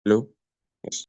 Hello? Yes.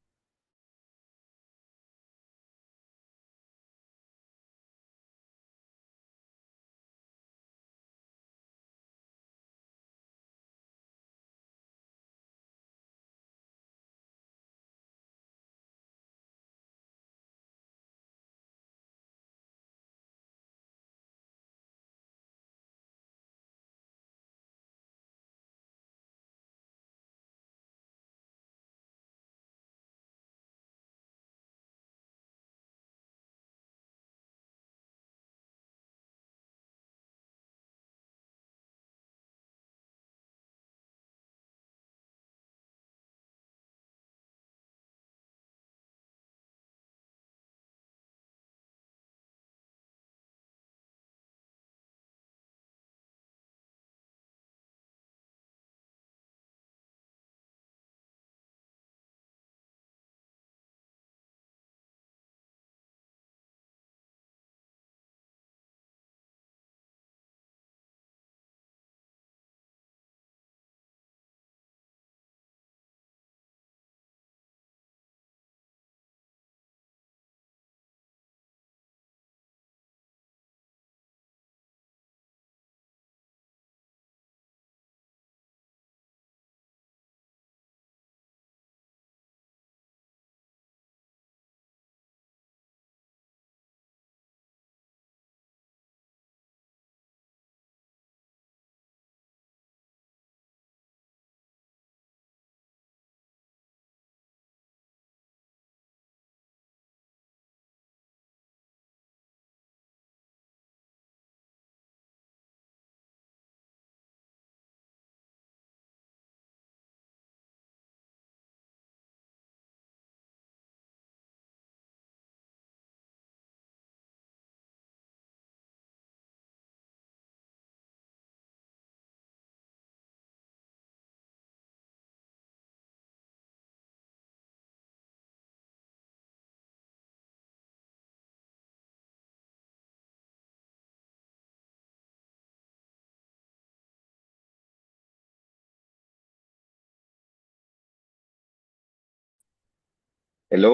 Hello.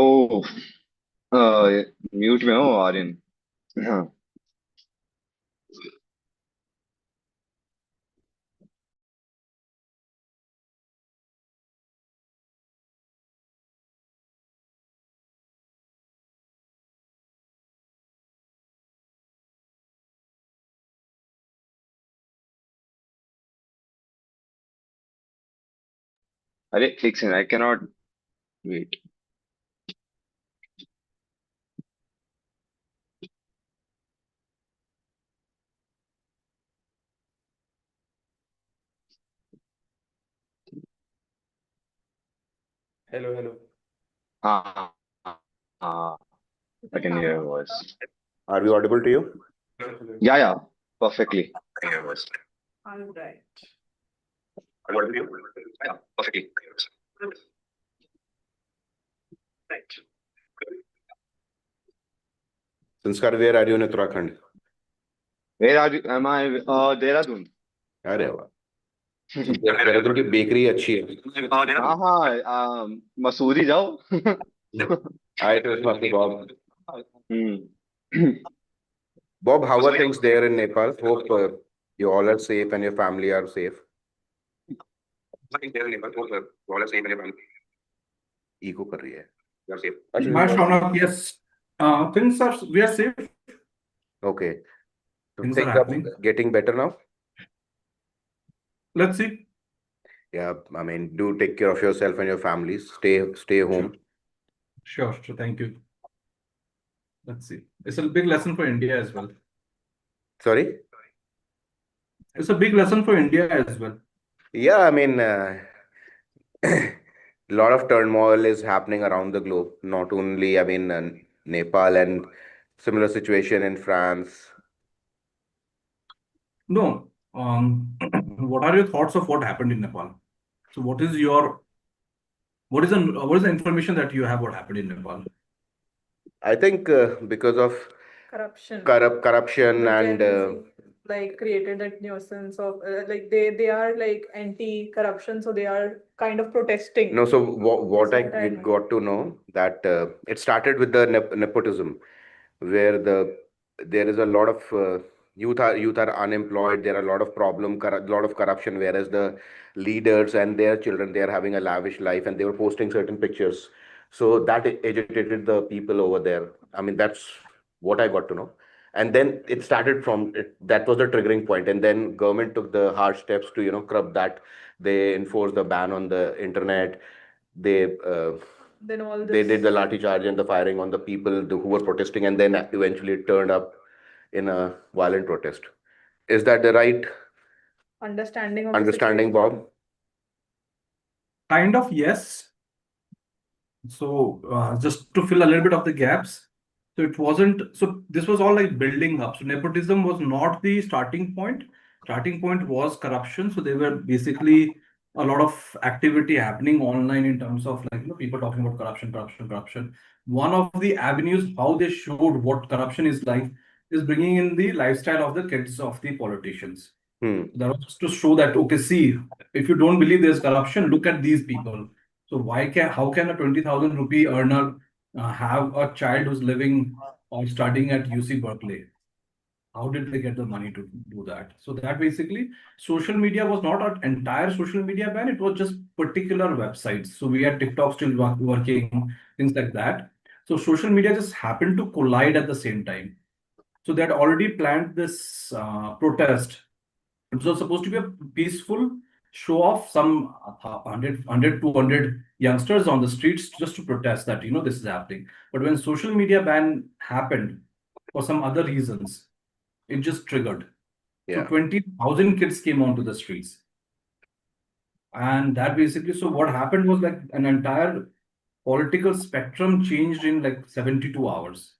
Mute में हो आर्यन? हाँ। अरे एक second, I can not wait. Hello, hello. हाँ हाँ, I can hear your voice. Are we audible to you? Yeah perfectly. All right. Are you audible to you? Yeah, perfectly. Right. Sanskar, where are you in Uttarakhand? Where are you? Am I? Dehradun. अरे वाह, देहरादून की bakery अच्छी है। हाँ हाँ, मसूरी जाओ। Hi, Toastmasters Bob. Hmm. Bob, how are things there in Nepal? Hope you all are safe and your family are safe. Echo कर रही है। You are safe. My Shaunak, yes. We are safe. Okay. So Things are things are happening. getting better now. Let's see. Yeah, I mean, do take care of yourself and your families. Stay home. Sure. Thank you. Let's see. It's a big lesson for India as well. Sorry? It's a big lesson for India as well. Yeah, I mean, a lot of turmoil is happening around the globe. Not only, I mean, Nepal and similar situation in France. No. What are your thoughts of what happened in Nepal? So what is the information that you have what happened in Nepal? I think because of Corruption. corruption The and Gen Z, like created that nuisance of like they are like anti-corruption, so they are kind of protesting. No, so what I That's what I know. got to know that it started with the nepotism, where there is a lot of youth are unemployed. There are a lot of lot of corruption, whereas the leaders and their children, they are having a lavish life, and they were posting certain pictures. So that agitated the people over there. I mean, that's what I got to know. And then it started from it, that was the triggering point, and then government took the harsh steps to curb that. They enforced the ban on the internet. They Then all they did the this lathi charge and the firing on the people who were protesting, and then eventually it turned up in a violent protest. Is that the right understanding of the understanding, situation. Bob? Kind of, yes. So just to fill a little bit of the gaps. So it wasn't, so this was all like building up. So nepotism was not the starting point. Starting point was corruption. So there were basically a lot of activity happening online in terms of like, people talking about corruption, corruption, corruption. One of the avenues how they showed what corruption is like is bringing in the lifestyle of the kids of the politicians. Hmm. That was just to show that, okay, see, if you don't believe there's corruption, look at these people. So how can a 20,000 rupee earner have a child who's living or studying at UC Berkeley? How did they get the money to do that? So that basically, social media was not an entire social media ban. It was just particular websites. So we had TikTok still working, things like that. So social media just happened to collide at the same time. So they had already planned this protest. It was supposed to be a peaceful show of some 200 youngsters on the streets just to protest that, this is happening. But when social media ban happened for some other reasons, it just triggered. So Yeah. 20,000 kids came onto the streets. And that basically, so what happened was like an entire political spectrum changed in like 72 hours.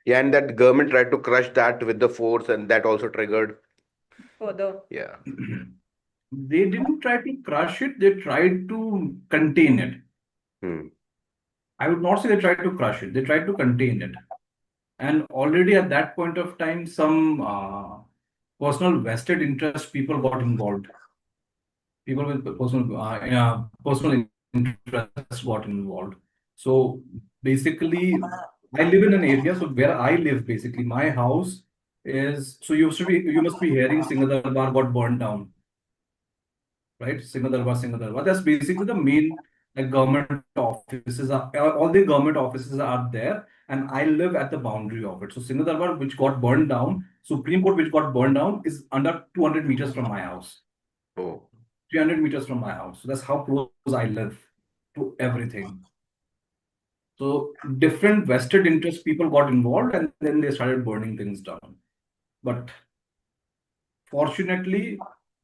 Yeah, and that government tried to crush that with the force, and that also triggered. Further. Yeah. They didn't try to crush it, they tried to contain it. Hmm. I would not say they tried to crush it, they tried to contain it. And already at that point of time, some personal vested interest people got involved. People with personal interest got involved. So basically, I live in an area. So where I live, basically, my house is. So you must be hearing Singadarbar got burned down, right? Singadarbar. That's basically the main like government offices. All the government offices are there, and I live at the boundary of it. So Singadarbar, which got burned down, Supreme Court, which got burned down, is under 200 meters from my house. Oh. 300 meters from my house. So that's how close I live to everything. So different vested interest people got involved, and then they started burning things down. But fortunately,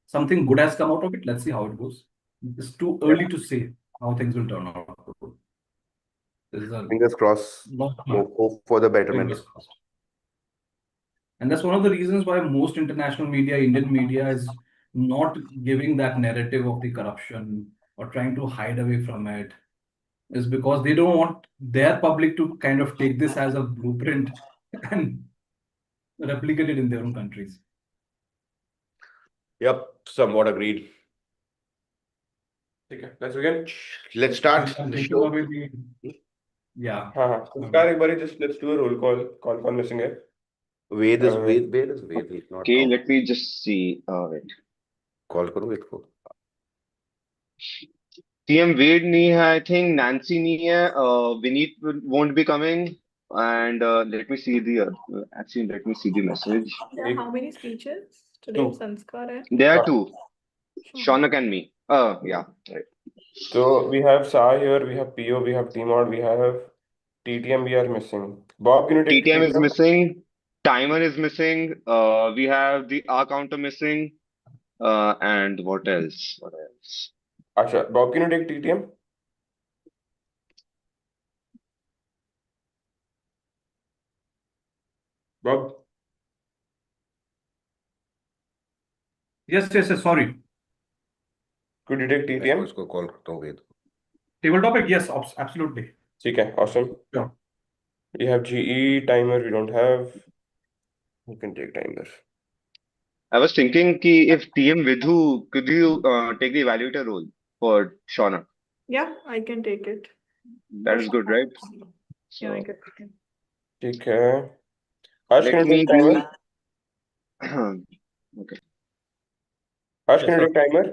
something good has come out of it. Let's see how it goes. It's too early to say how things will turn out. This is a Fingers crossed. lot Hope for the betterment. fingers crossed. And that's one of the reasons why most international media, Indian media, is not giving that narrative of the corruption or trying to hide away from it, is because they don't want their public to kind of take this as a blueprint and replicate it in their own countries. Yep, somewhat agreed. ठीक है, let's begin. Let's start I'm the taking show. away the, yeah. हाँ, संस्कार एक बारी just let's do a roll call. कौन missing है? Ved is Ved. He's not Okay, out. let me just see. Wait. Call करो Ved को. TM Wade nahi hai, I think Nancy nahi hai. Vineet won't be coming. And let me see the message. There are how many speeches today? Two. Sanskar and There are two, Sure. Shaunak and me. Yeah, right. So we have Sa here, we have PO, we have Tmod, we have TTM. We are missing. Bob, can you take TTM is TTM? missing. Timer is missing. We have the R counter missing. And what else? Asha, Bob, can you take TTM? Bob, Yes, sorry. could you take मैं TTM? इसको call करता हूँ Ved. Table topic, yes, absolutely. ठीक है, awesome. Sure. We have GE, timer we don't have. You can take timer. I was thinking if TM Vidhu, could you take the evaluator role for Shauna. Yeah, I can take it. That is good, right? Yeah, I So can take it. ठीक है. Harsh, can let you me take timer? do. Okay. Harsh, Yes, can you sir. take timer?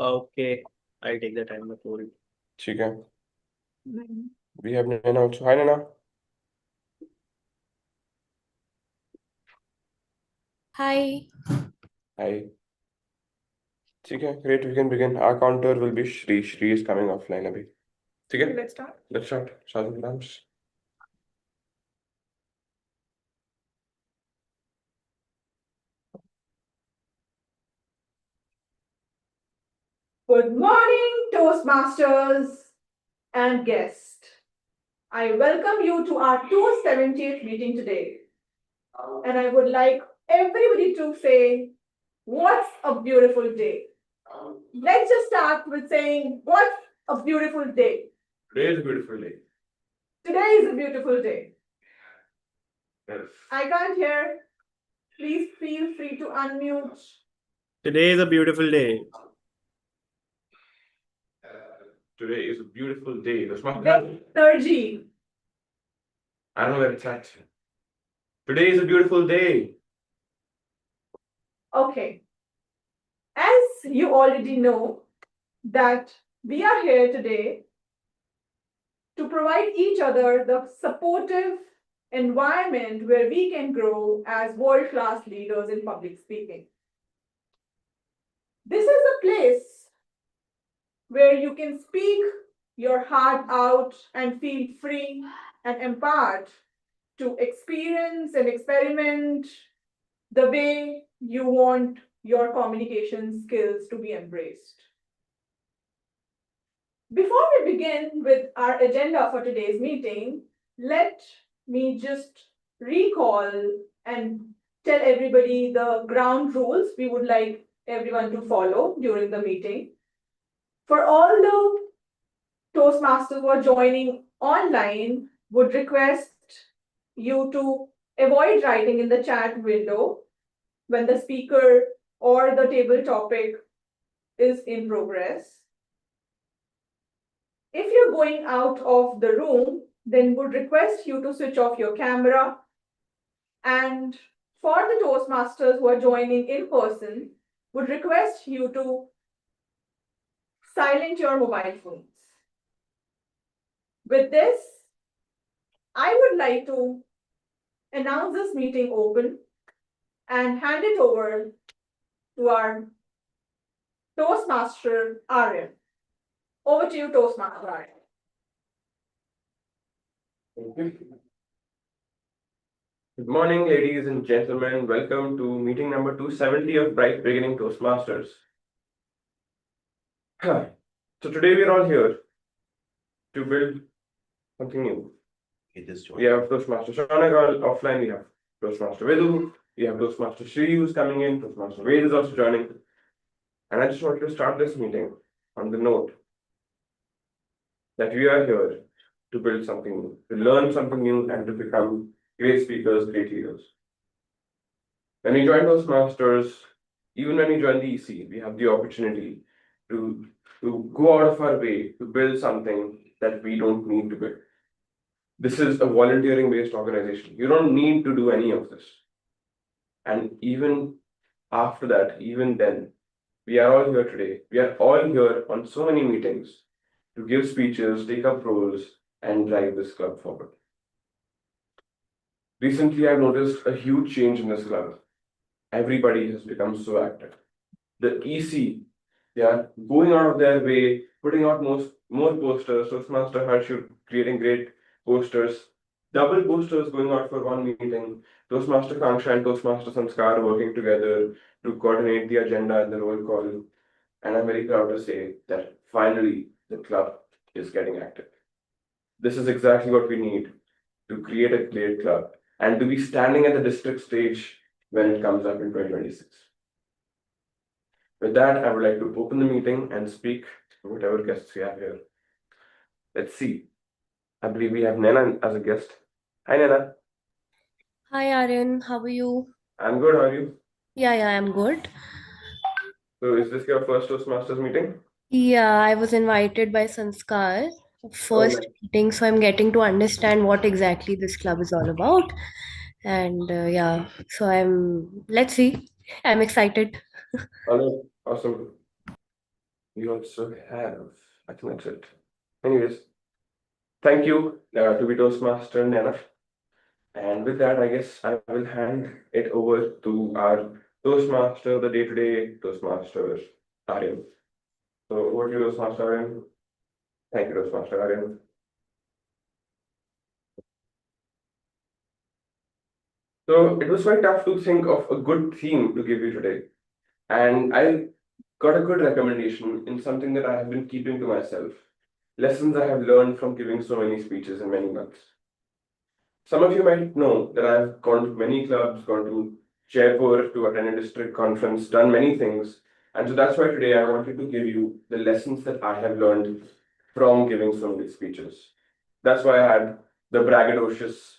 Okay, I'll take the timer for you. ठीक है. Mhm. We have Nana also. Hi, Nana. Hi. Hi. ठीक है. Great. We can begin. Our counter will be Shri. Shri is coming offline अभी. ठीक है. Let's start. Let's start. Shazam Grams. Good morning, Toastmasters and guests. I welcome you to our 270th meeting today. And I would like everybody to say, what's a beautiful day? Let's just start with saying, what's a beautiful day? Today is a beautiful day. Today is a beautiful day. Yes. I can't hear. Please feel free to unmute. Today is a beautiful day. Today is a beautiful day. That's my Energy. I don't know where it's at. Today is a beautiful day. Okay. As you already know, that we are here today to provide each other the supportive environment where we can grow as world-class leaders in public speaking. This is a place where you can speak your heart out and feel free and empowered to experience and experiment the way you want your communication skills to be embraced. Before we begin with our agenda for today's meeting, let me just recall and tell everybody the ground rules we would like everyone to follow during the meeting. For all the Toastmasters who are joining online, would request you to avoid writing in the chat window when the speaker or the table topic is in progress. If you're going out of the room, then would request you to switch off your camera. And for the Toastmasters who are joining in person, would request you to silent your mobile phones. With this, I would like to announce this meeting open and hand it over to our Toastmaster Aryan. Over to you, Toastmaster Aryan. Thank you. Good morning, ladies and gentlemen. Welcome to meeting number 270 of Bright Beginning Toastmasters. So today we're all here to build something new. We have Toastmaster Shanagal offline, we have Toastmaster Vidu, we have Toastmaster Shri who's coming in, Toastmaster Ved is also joining. And I just wanted to start this meeting on the note that we are here to build something new, to learn something new, and to become great speakers, great leaders. When we join Toastmasters, even when we join the EC, we have the opportunity to go out of our way to build something that we don't need to build. This is a volunteering based organization. You don't need to do any of this. And even after that, even then, we are all here today. We are all here on so many meetings to give speeches, take up roles, and drive this club forward. Recently, I've noticed a huge change in this club. Everybody has become so active. The EC, they are going out of their way, putting out more posters. Toastmaster Harsh, you're creating great posters. Double posters going out for one meeting. Toastmaster Kanksha and Toastmaster Sanskar working together to coordinate the agenda and the roll call. And I'm very proud to say that finally the club is getting active. This is exactly what we need to create a great club and to be standing at the district stage when it comes up in 2026. With that, I would like to open the meeting and speak to whatever guests we have here. Let's see. I believe we have Nana as a guest. Hi, Nana. Hi, Aryan. How are you? I'm good. How are you? Yeah, I'm good. So is this your first Toastmasters meeting? Yeah, I was invited by Sanskar, Oh, first nice. meeting, so I'm getting to understand what exactly this club is all about. And yeah, so let's see. I'm excited. Hello. Awesome. We also have, I think that's it. Anyways, thank you to be Toastmaster, Nana. And with that, I guess I will hand it over to our Toastmaster, the day-to-day Toastmaster, Aryan. So over to you, Toastmaster Aryan. Thank you, Toastmaster Aryan. So it was quite tough to think of a good theme to give you today. And I got a good recommendation in something that I have been keeping to myself. Lessons I have learned from giving so many speeches in many months. Some of you might know that I've gone to many clubs, gone to Jaipur to attend a district conference, done many things. And so that's why today I wanted to give you the lessons that I have learned from giving so many speeches. That's why I had the braggadocious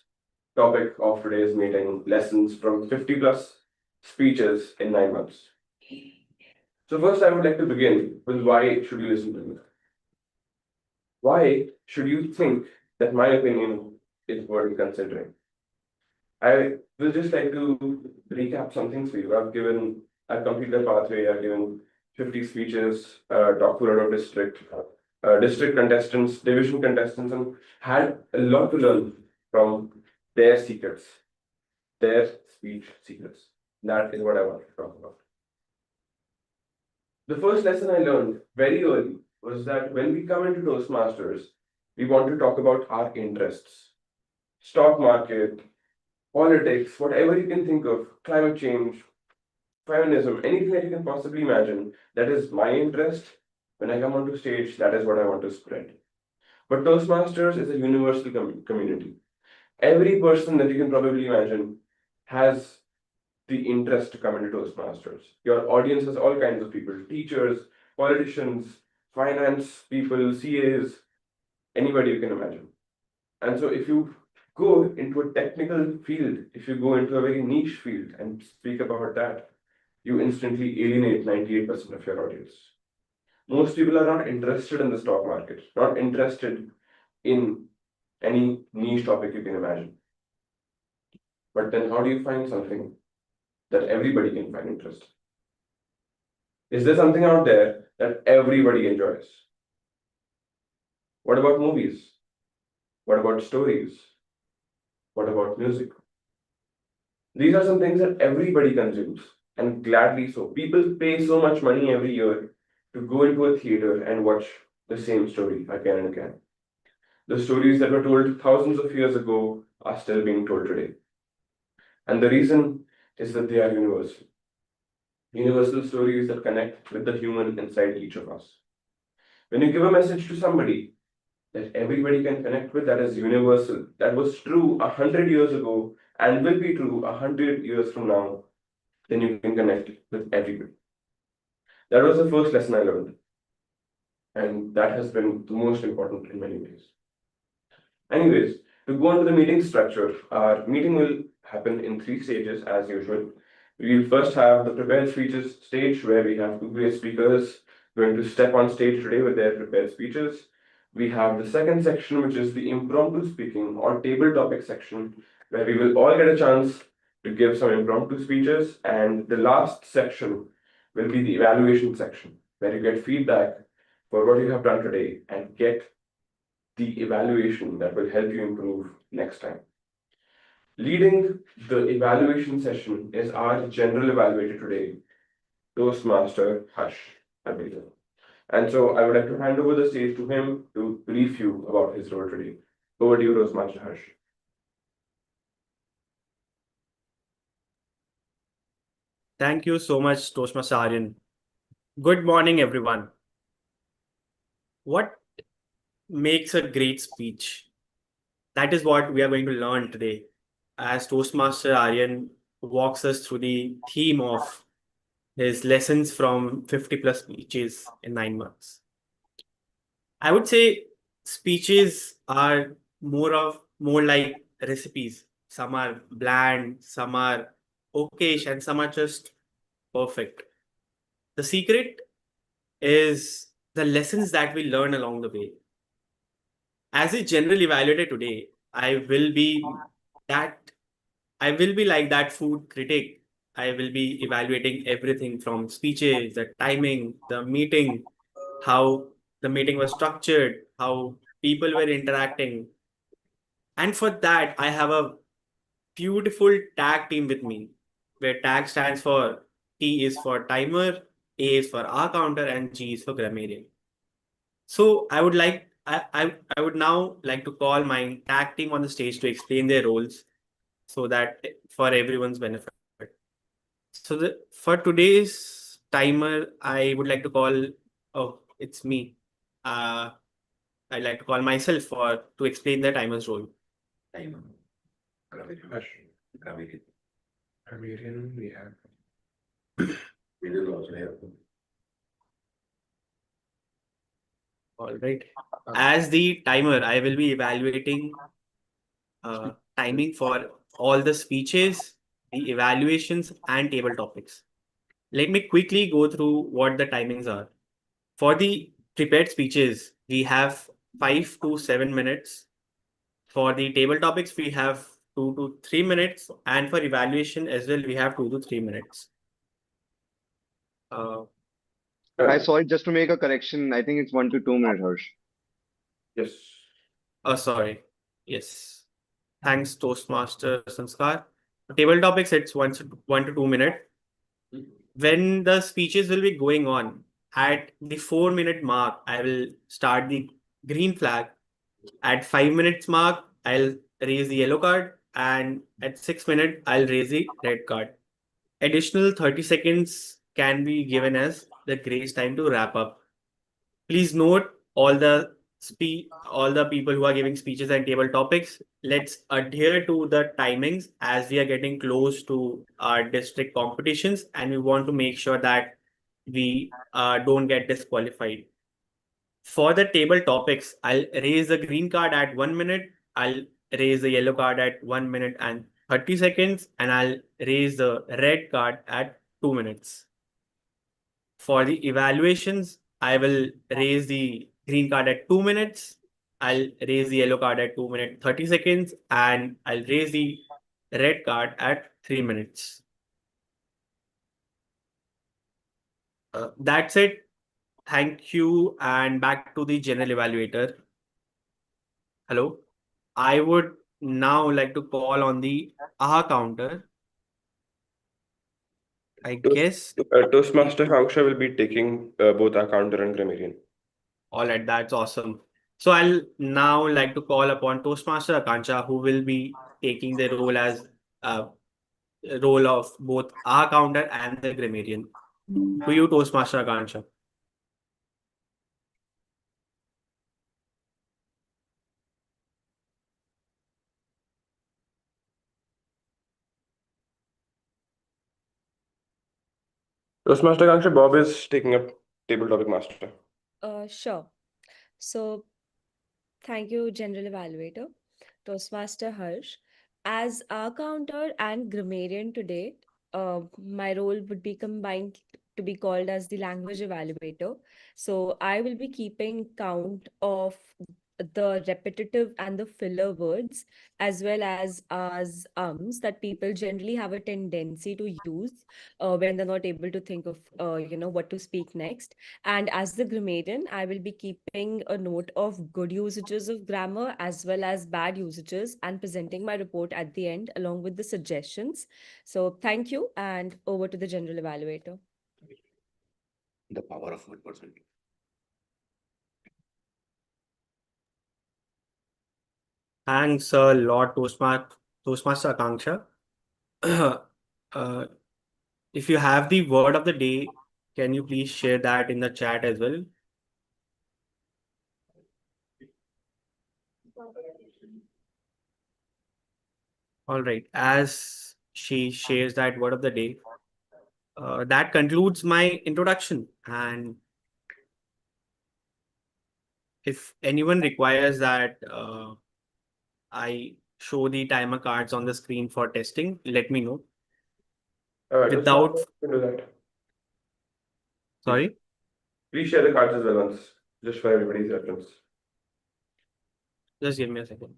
topic of today's meeting, lessons from 50 plus speeches in 9 months. So first I would like to begin with why should you listen to me? Why should you think that my opinion is worth considering? I will just like to recap some things for you. I've completed the pathway, I've given 50 speeches, talked to a lot of district contestants, division contestants, and had a lot to learn from their secrets, their speech secrets. That is what I want to talk about. The first lesson I learned very early was that when we come into Toastmasters, we want to talk about our interests, stock market, politics, whatever you can think of, climate change, feminism, anything that you can possibly imagine, that is my interest. When I come onto stage, that is what I want to spread. But Toastmasters is a universal community. Every person that you can probably imagine has the interest to come into Toastmasters. Your audience has all kinds of people, teachers, politicians, finance people, CAs, anybody you can imagine. And so if you go into a technical field, if you go into a very niche field and speak about that, you instantly alienate 98% of your audience. Most people are not interested in the stock market, not interested in any niche topic you can imagine. But then how do you find something that everybody can find interest? Is there something out there that everybody enjoys? What about movies? What about stories? What about music? These are some things that everybody consumes, and gladly so. People pay so much money every year to go into a theater and watch the same story again and again. The stories that were told thousands of years ago are still being told today. And the reason is that they are universal. Universal stories that connect with the human inside each of us. When you give a message to somebody that everybody can connect with, that is universal, that was true 100 years ago and will be true 100 years from now, then you can connect with everybody. That was the first lesson I learned. And that has been the most important in many ways. Anyways, to go into the meeting structure, our meeting will happen in 3 stages as usual. We'll first have the prepared speeches stage where we have 2 great speakers going to step on stage today with their prepared speeches. We have the second section, which is the impromptu speaking or table topic section, where we will all get a chance to give some impromptu speeches. And the last section will be the evaluation section, where you get feedback for what you have done today and get the evaluation that will help you improve next time. Leading the evaluation session is our general evaluator today, Toastmaster Harsh, I believe. And so I would like to hand over the stage to him to brief you about his role today. Over to you, Toastmaster Harsh. Thank you so much, Toastmaster Aryan. Good morning, everyone. What makes a great speech? That is what we are going to learn today as Toastmaster Aryan walks us through the theme of his lessons from 50 plus speeches in 9 months. I would say speeches are more like recipes. Some are bland, some are okayish, and some are just perfect. The secret is the lessons that we learn along the way. As a general evaluator today, that I will be like that food critic. I will be evaluating everything from speeches, the timing, the meeting, how the meeting was structured, how people were interacting. And for that, I have a beautiful tag team with me, where tag stands for T is for timer, A is for R counter, and G is for grammarian. So I would now like to call my tag team on the stage to explain their roles so that for everyone's benefit. So for today's timer, I would like to call, oh, it's me. I'd like to call myself to explain the timer's role. Timer. Grammarian. Grammarian, we have. We will also have. All right. As the timer, I will be evaluating timing for all the speeches, the evaluations, and table topics. Let me quickly go through what the timings are. For the prepared speeches, we have 5 to 7 minutes. For the table topics, we have 2 to 3 minutes. And for evaluation as well, we have 2 to 3 minutes. Hi, sorry, just to make a correction, I think it's 1 to 2 minutes, Harsh. Yes. Sorry. Yes. Thanks, Toastmaster Sanskar. Table topics, it's 1 to 2 minutes. When the speeches will be going on, at the 4-minute mark, I will start the green flag. At 5 minutes mark, I'll raise the yellow card. And at 6 minutes, I'll raise the red card. Additional 30 seconds can be given as the grace time to wrap up. Please note all the people who are giving speeches and table topics. Let's adhere to the timings as we are getting close to our district competitions, and we want to make sure that we don't get disqualified. For the table topics, I'll raise the green card at 1 minute. I'll raise the yellow card at 1 minute and 30 seconds, and I'll raise the red card at 2 minutes. For the evaluations, I will raise the green card at 2 minutes. I'll raise the yellow card at 2 minutes 30 seconds, and I'll raise the red card at 3 minutes. That's it. Thank you, and back to the general evaluator. Hello. I would now like to call on the AHA counter. I guess. Toastmaster Hangsha will be taking both our counter and grammarian. All right, that's awesome. So I'll now like to call upon Toastmaster Akansha, who will be taking the role as role of both AHA counter and the grammarian. To you, Toastmaster Akansha. Toastmaster Hangsha, Bob is taking up table topic master. Sure. So, thank you, General Evaluator, Toastmaster Harsh. As our counter and grammarian today, my role would be combined to be called as the language evaluator. So, I will be keeping count of the repetitive and the filler words as well as that people generally have a tendency to use when they're not able to think of what to speak next. And as the grammarian, I will be keeping a note of good usages of grammar as well as bad usages and presenting my report at the end along with the suggestions. So thank you, and over to the general evaluator. The power of good person. Thanks a lot, Toastmaster Akanksha. If you have the word of the day, can you please share that in the chat as well? All right. As she shares that word of the day, that concludes my introduction. And if anyone requires that I show the timer cards on the screen for testing, let me know. Without do that. Sorry? Please share the cards as well once, just for everybody's reference. Just give me a second.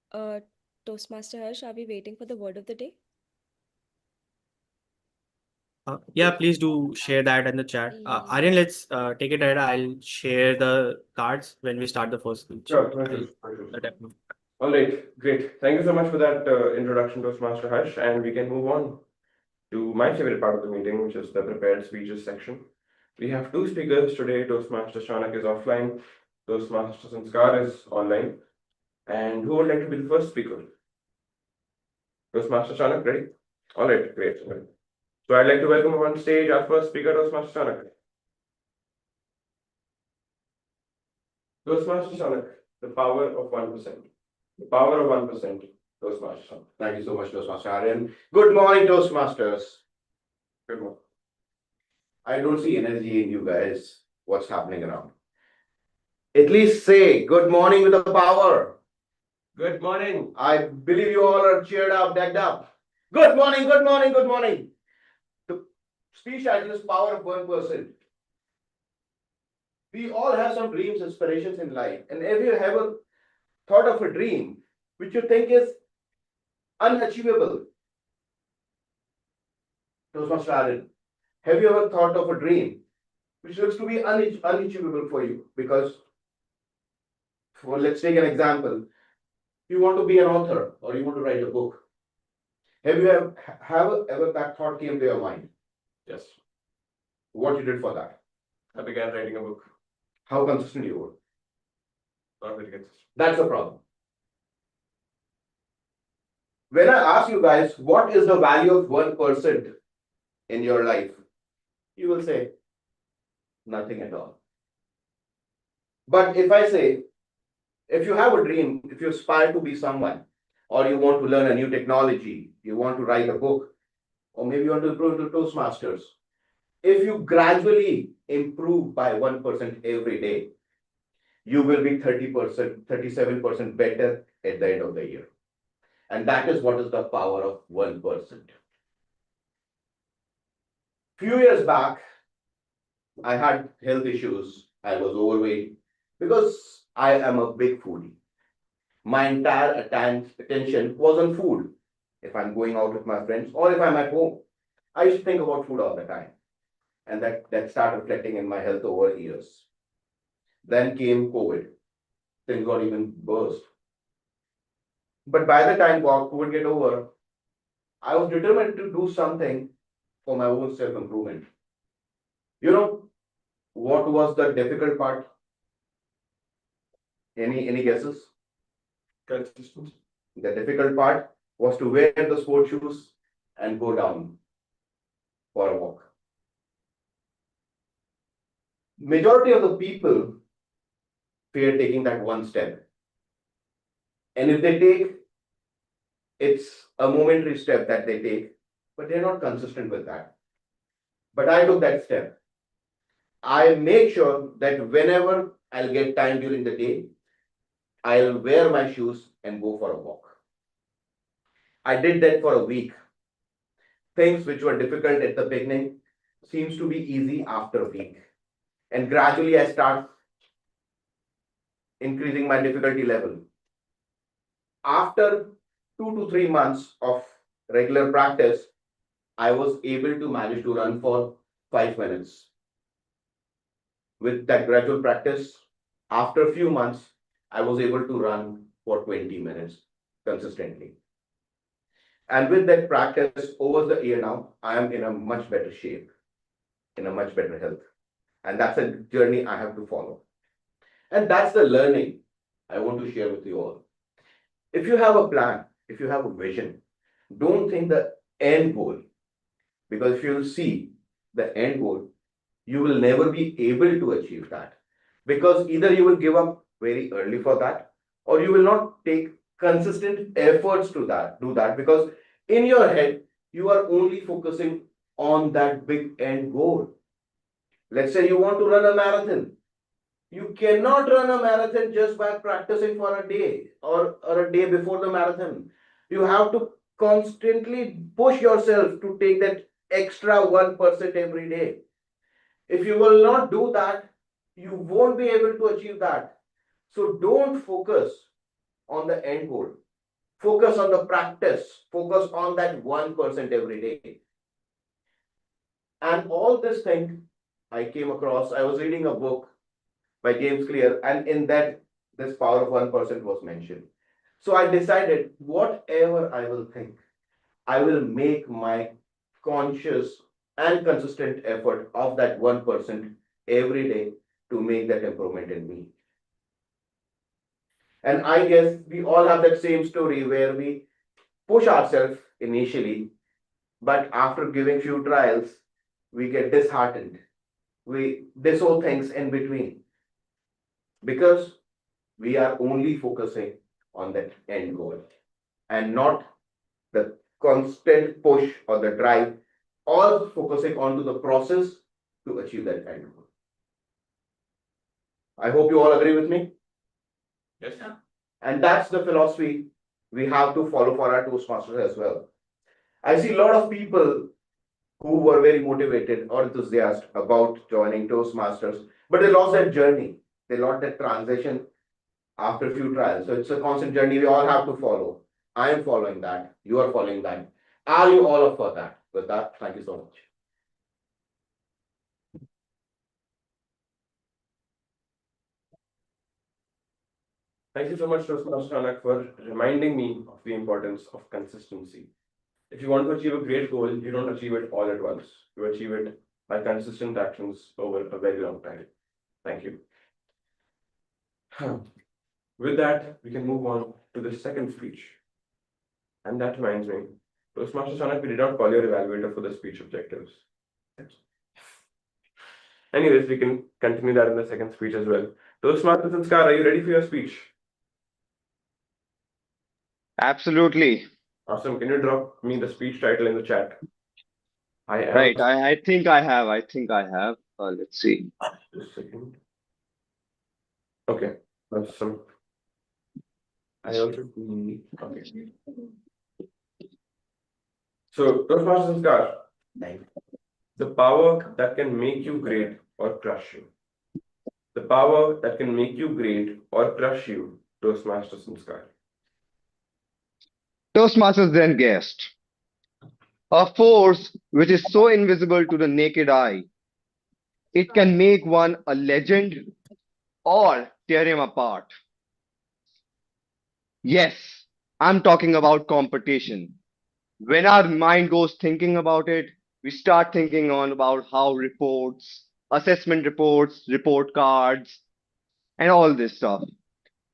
Uh, Toastmaster Harsh, are we waiting for the word of the day? Yeah, please do share that in the chat. Aryan, let's take it ahead. I'll share the cards when we start the first speech. Sure, for sure. All right, great. Thank you so much for that introduction, Toastmaster Harsh, and we can move on to my favorite part of the meeting, which is the prepared speeches section. We have two speakers today. Toastmaster Shanak is offline. Toastmaster Sanskar is online. And who would like to be the first speaker? Toastmaster Shanak, ready? All right, great. So I'd like to welcome on stage our first speaker, Toastmaster Shanak. Toastmaster Shanak, the power of 1%. The power of 1%. Toastmaster Shanak. Thank you so much, Toastmaster Aryan. Good morning, Toastmasters. Good morning. I don't see energy in you guys. What's happening around? At least say good morning with a power. Good morning. I believe you all are cheered up, decked up. Good morning, good morning, good morning. The speech title is Power of 1%. We all have some dreams, aspirations in life. And if you have a thought of a dream which you think is unachievable, Toastmaster Aryan, have you ever thought of a dream which looks to be unachievable for you? Because, let's take an example. You want to be an author or you want to write a book. Have you ever that thought came to your mind? Yes. What you did for that? I began writing a book. How consistent you were? Not very consistent. That's the problem. When I ask you guys, what is the value of 1% in your life? You will say, nothing at all. But if I say, if you have a dream, if you aspire to be someone, or you want to learn a new technology, you want to write a book, or maybe you want to improve into Toastmasters, if you gradually improve by 1% every day, you will be 30%, 37% better at the end of the year. And that is what is the power of 1%. Few years back, I had health issues. I was overweight because I am a big foodie. My entire attention was on food. If I'm going out with my friends or if I'm at home, I used to think about food all the time. And that started reflecting in my health over years. Then came COVID. Things got even worse. But by the time COVID get over, I was determined to do something for my own self-improvement. You know, what was the difficult part? Any guesses? Consistency. The difficult part was to wear the sport shoes and go down for a walk. Majority of the people fear taking that one step. And if they take, it's a momentary step that they take, but they're not consistent with that. But I took that step. I make sure that whenever I'll get time during the day, I'll wear my shoes and go for a walk. I did that for a week. Things which were difficult at the beginning seems to be easy after a week. And gradually I start increasing my difficulty level. After 2 to 3 months of regular practice, I was able to manage to run for 5 minutes. With that gradual practice, after a few months, I was able to run for 20 minutes consistently. And with that practice over the year now, I am in a much better shape, in a much better health. And that's a journey I have to follow. And that's the learning I want to share with you all. If you have a plan, if you have a vision, don't think the end goal. Because if you see the end goal, you will never be able to achieve that, because either you will give up very early for that, or you will not take consistent efforts to do that, because in your head you are only focusing on that big end goal. Let's say you want to run a marathon. You cannot run a marathon just by practicing for a day, or a day before the marathon. You have to constantly push yourself to take that extra 1% every day. If you will not do that, you won't be able to achieve that. So don't focus on the end goal. Focus on the practice. Focus on that 1% every day. And all this thing I came across, I was reading a book by James Clear, and in that, this power of 1% was mentioned. So I decided, whatever I will think, I will make my conscious and consistent effort of that 1% every day to make that improvement in me. And I guess we all have that same story where we push ourselves initially, but after giving few trials, we get disheartened. We disown things in between, because we are only focusing on that end goal and not the constant push or the drive, or focusing onto the process to achieve that end goal. I hope you all agree with me. Yes. And that's the philosophy we have to follow for our Toastmasters as well. I see a lot of people who were very motivated or enthusiastic about joining Toastmasters, but they lost that journey. They lost that transition after a few trials. So it's a constant journey we all have to follow. I am following that. You are following that. Are you all up for that? With that, thank you so much. Thank you so much, Toastmaster Anak, for reminding me of the importance of consistency. If you want to achieve a great goal, you don't achieve it all at once. You achieve it by consistent actions over a very long time. Thank you. With that, we can move on to the second speech. And that reminds me, Toastmaster Anak, we did not call your evaluator for the speech objectives. Anyways, we can continue that in the second speech as well. Toastmaster Sanskar, are you ready for your speech? Absolutely. Awesome. Can you drop me the speech title in the chat? I am. Right. I think I have. I think I have. Let's see. Just a second. Okay. Awesome. I also need. Okay. So, Toastmaster Sanskar, the power that can make you great or crush you. The power that can make you great or crush you, Toastmaster Sanskar. Toastmasters then guessed. A force which is so invisible to the naked eye, it can make one a legend or tear him apart. Yes, I'm talking about competition. When our mind goes thinking about it, we start thinking on about how reports, assessment reports, report cards, and all this stuff.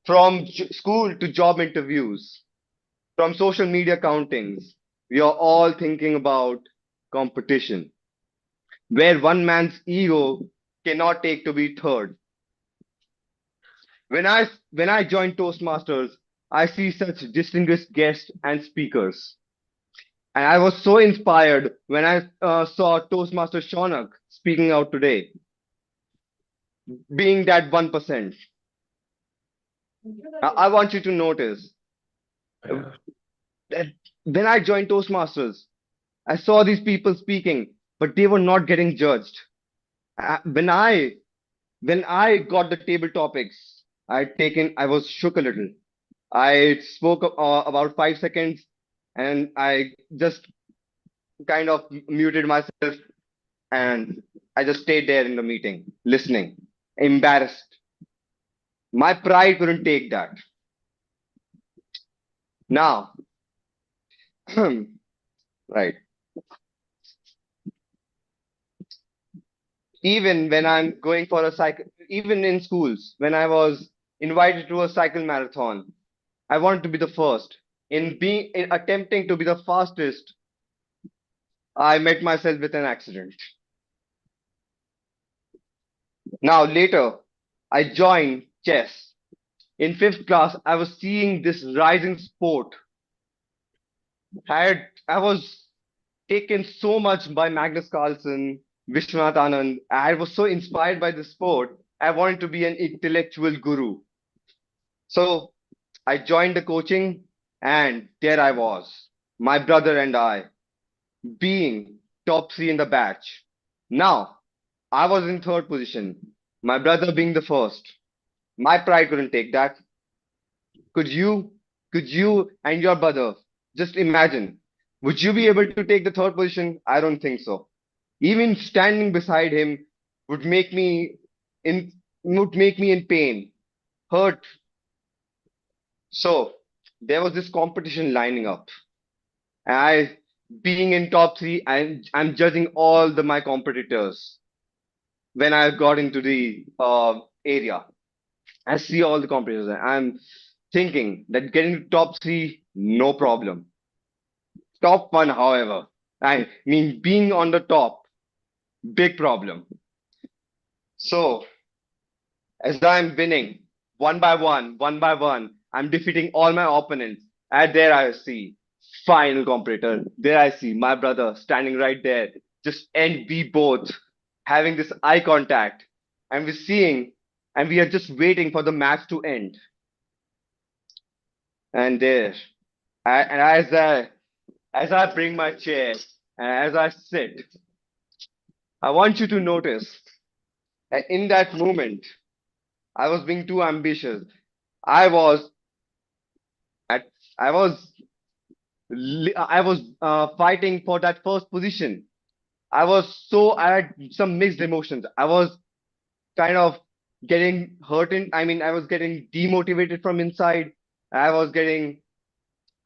From school to job interviews, from social media countings, we are all thinking about competition, where one man's ego cannot take to be third. When I joined Toastmasters, I see such distinguished guests and speakers. And I was so inspired when I saw Toastmaster Shaunak speaking out today, being that 1%. I want you to notice that when I joined Toastmasters, I saw these people speaking, but they were not getting judged. When I got the table topics, I was shook a little. I spoke about 5 seconds, and I just kind of muted myself, and I just stayed there in the meeting, listening, embarrassed. My pride couldn't take that. Now, right. Even when I'm going for a cycle, even in schools, when I was invited to a cycle marathon, I wanted to be the first. In attempting to be the fastest, I met myself with an accident. Now, later, I joined chess. In fifth class, I was seeing this rising sport. I was taken so much by Magnus Carlsen, Vishwanath Anand. I was so inspired by the sport. I wanted to be an intellectual guru. So I joined the coaching, and there I was, my brother and I, being top three in the batch. Now, I was in third position, my brother being the first. My pride couldn't take that. Could you, could you and your brother just imagine? Would you be able to take the third position? I don't think so. Even standing beside him would make me in in pain, hurt. So there was this competition lining up. And I, being in top three, I'm judging all my competitors when I got into the area. I see all the competitors. And I'm thinking that getting to top three, no problem. Top one, however, I mean being on the top, big problem. So as I'm winning one by one, I'm defeating all my opponents. And there I see final competitor. There I see my brother standing right there. Just and we both having this eye contact, and we're seeing, and we are just waiting for the match to end. And there, and as I bring my chair and as I sit, I want you to notice that in that moment, I was being too ambitious. I was at I was I was fighting for that first position. I had some mixed emotions. I was kind of getting hurt I mean, I was getting demotivated from inside. I was getting,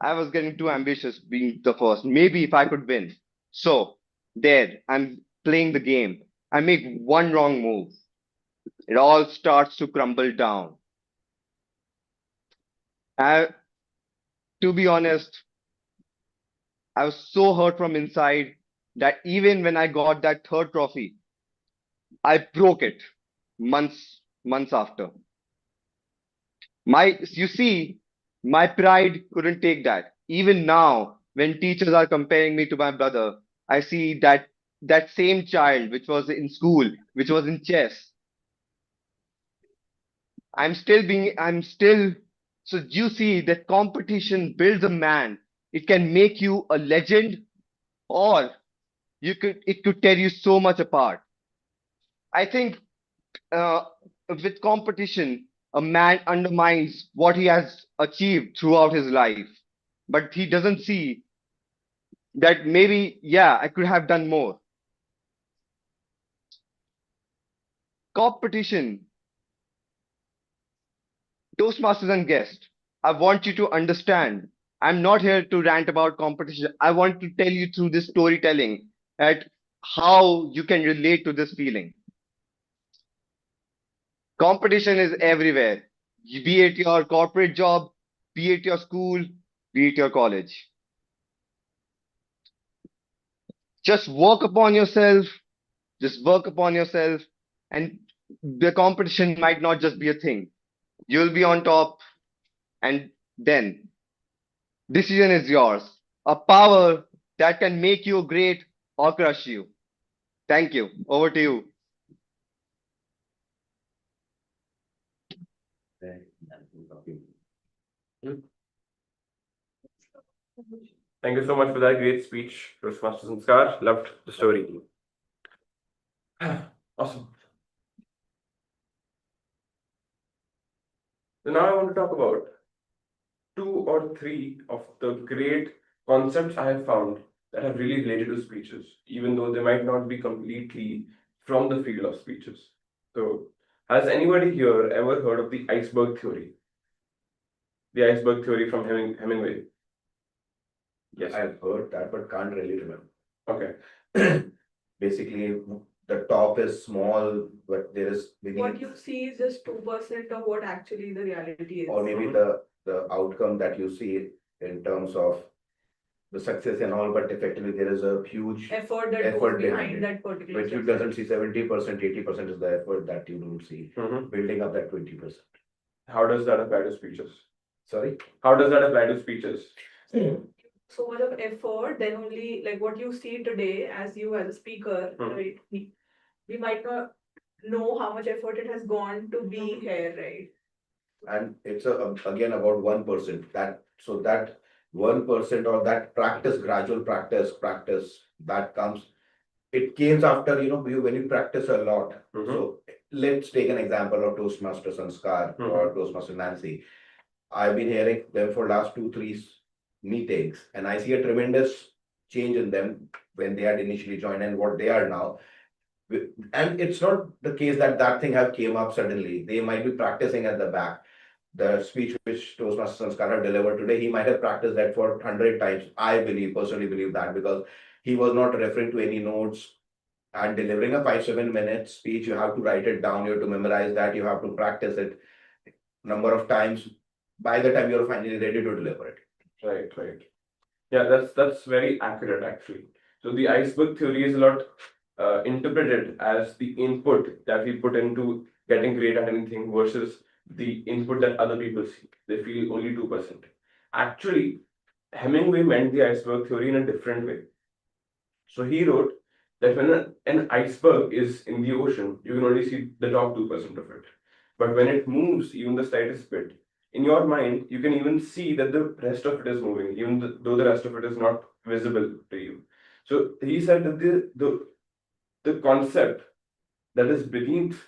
I was getting too ambitious being the first. Maybe if I could win. So there, I'm playing the game. I make one wrong move. It all starts to crumble down. I, to be honest, I was so hurt from inside that even when I got that third trophy, I broke it months after. You see, my pride couldn't take that. Even now, when teachers are comparing me to my brother, I see that same child which was in school, which was in chess. I'm still, so you see that competition builds a man. It can make you a legend, or it could tear you so much apart. I think uh, with competition, a man undermines what he has achieved throughout his life, but he doesn't see that maybe, yeah, I could have done more. Competition, Toastmasters and guests, I want you to understand. I'm not here to rant about competition. I want to tell you through this storytelling at how you can relate to this feeling. Competition is everywhere, be it your corporate job, be it your school, be it your college. Just work upon yourself, just work upon yourself, and the competition might not just be a thing. You'll be on top, and then decision is yours. A power that can make you great or crush you. Thank you. Over to you. Thank you so much for that great speech, Toastmasters and Scar. Loved the story. Awesome. So now I want to talk about two or three of the great concepts I have found that have really related to speeches, even though they might not be completely from the field of speeches. So, has anybody here ever heard of the iceberg theory? The iceberg theory from Hemingway. Yes. I've heard that, but can't really remember. Okay. Basically, the top is small, but there is What you see is just 2% of what actually the reality is. or maybe the outcome that you see in terms of the success and all, but effectively there is a huge Effort that effort goes behind behind it. that particular But you success. doesn't see 70%, 80% is the effort that you don't see building up that 20%. How does that apply to speeches? Sorry? How does that apply to speeches? So much of effort, then only like what you see today as you as a speaker, right? We might not know how much effort it has gone to be here, right? And it's again about 1%. That 1% or that gradual practice that comes. It comes after when you practice a lot. So let's take an example of Toastmasters Sanskar or Toastmasters Nancy. I've been hearing them for last 2-3 meetings, and I see a tremendous change in them when they had initially joined and what they are now. And it's not the case that that thing have came up suddenly. They might be practicing at the back. The speech which Toastmasters Sanskar have delivered today, he might have practiced that for 100 times. I personally believe that, because he was not referring to any notes and delivering a 5-7 minute speech. You have to write it down, you have to memorize that, you have to practice it number of times. By the time you're finally ready to deliver it. Right. Yeah, that's very accurate actually. So the iceberg theory is a lot interpreted as the input that we put into getting great at anything versus the input that other people see. They feel only 2%. Actually, Hemingway meant the iceberg theory in a different way. So he wrote that when an iceberg is in the ocean, you can only see the top 2% of it. But when it moves even the slightest bit, in your mind, you can even see that the rest of it is moving, even though the rest of it is not visible to you. So he said that the concept that is beneath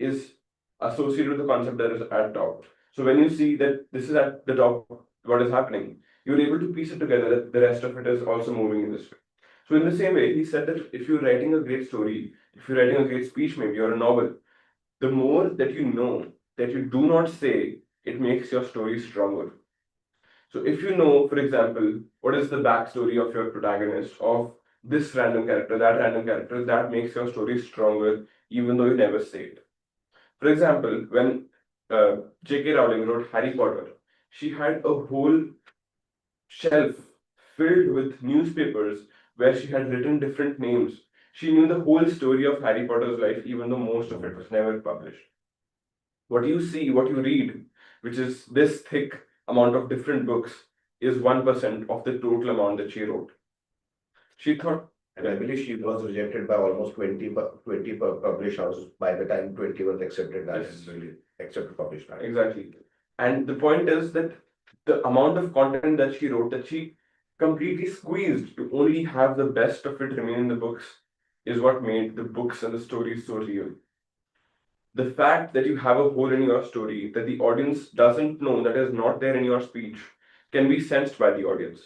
is associated with the concept that is at top. So when you see that this is at the top, what is happening, you're able to piece it together that the rest of it is also moving in this way. So in the same way, he said that if you're writing a great story, if you're writing a great speech maybe or a novel, the more that you know that you do not say, it makes your story stronger. So if you know, for example, what is the backstory of your protagonist, of this random character, that makes your story stronger, even though you never say it. For example, when J.K. Rowling wrote Harry Potter, she had a whole shelf filled with newspapers where she had written different names. She knew the whole story of Harry Potter's life, even though most of it was never published. What you see, what you read, which is this thick amount of different books, is 1% of the total amount that she wrote. She thought, and I believe she was rejected by almost 20 published houses by the time 20 was accepted as yes, really accepted published. Exactly. And the point is that the amount of content that she wrote, that she completely squeezed to only have the best of it remain in the books, is what made the books and the stories so real. The fact that you have a hole in your story that the audience doesn't know, that is not there in your speech, can be sensed by the audience.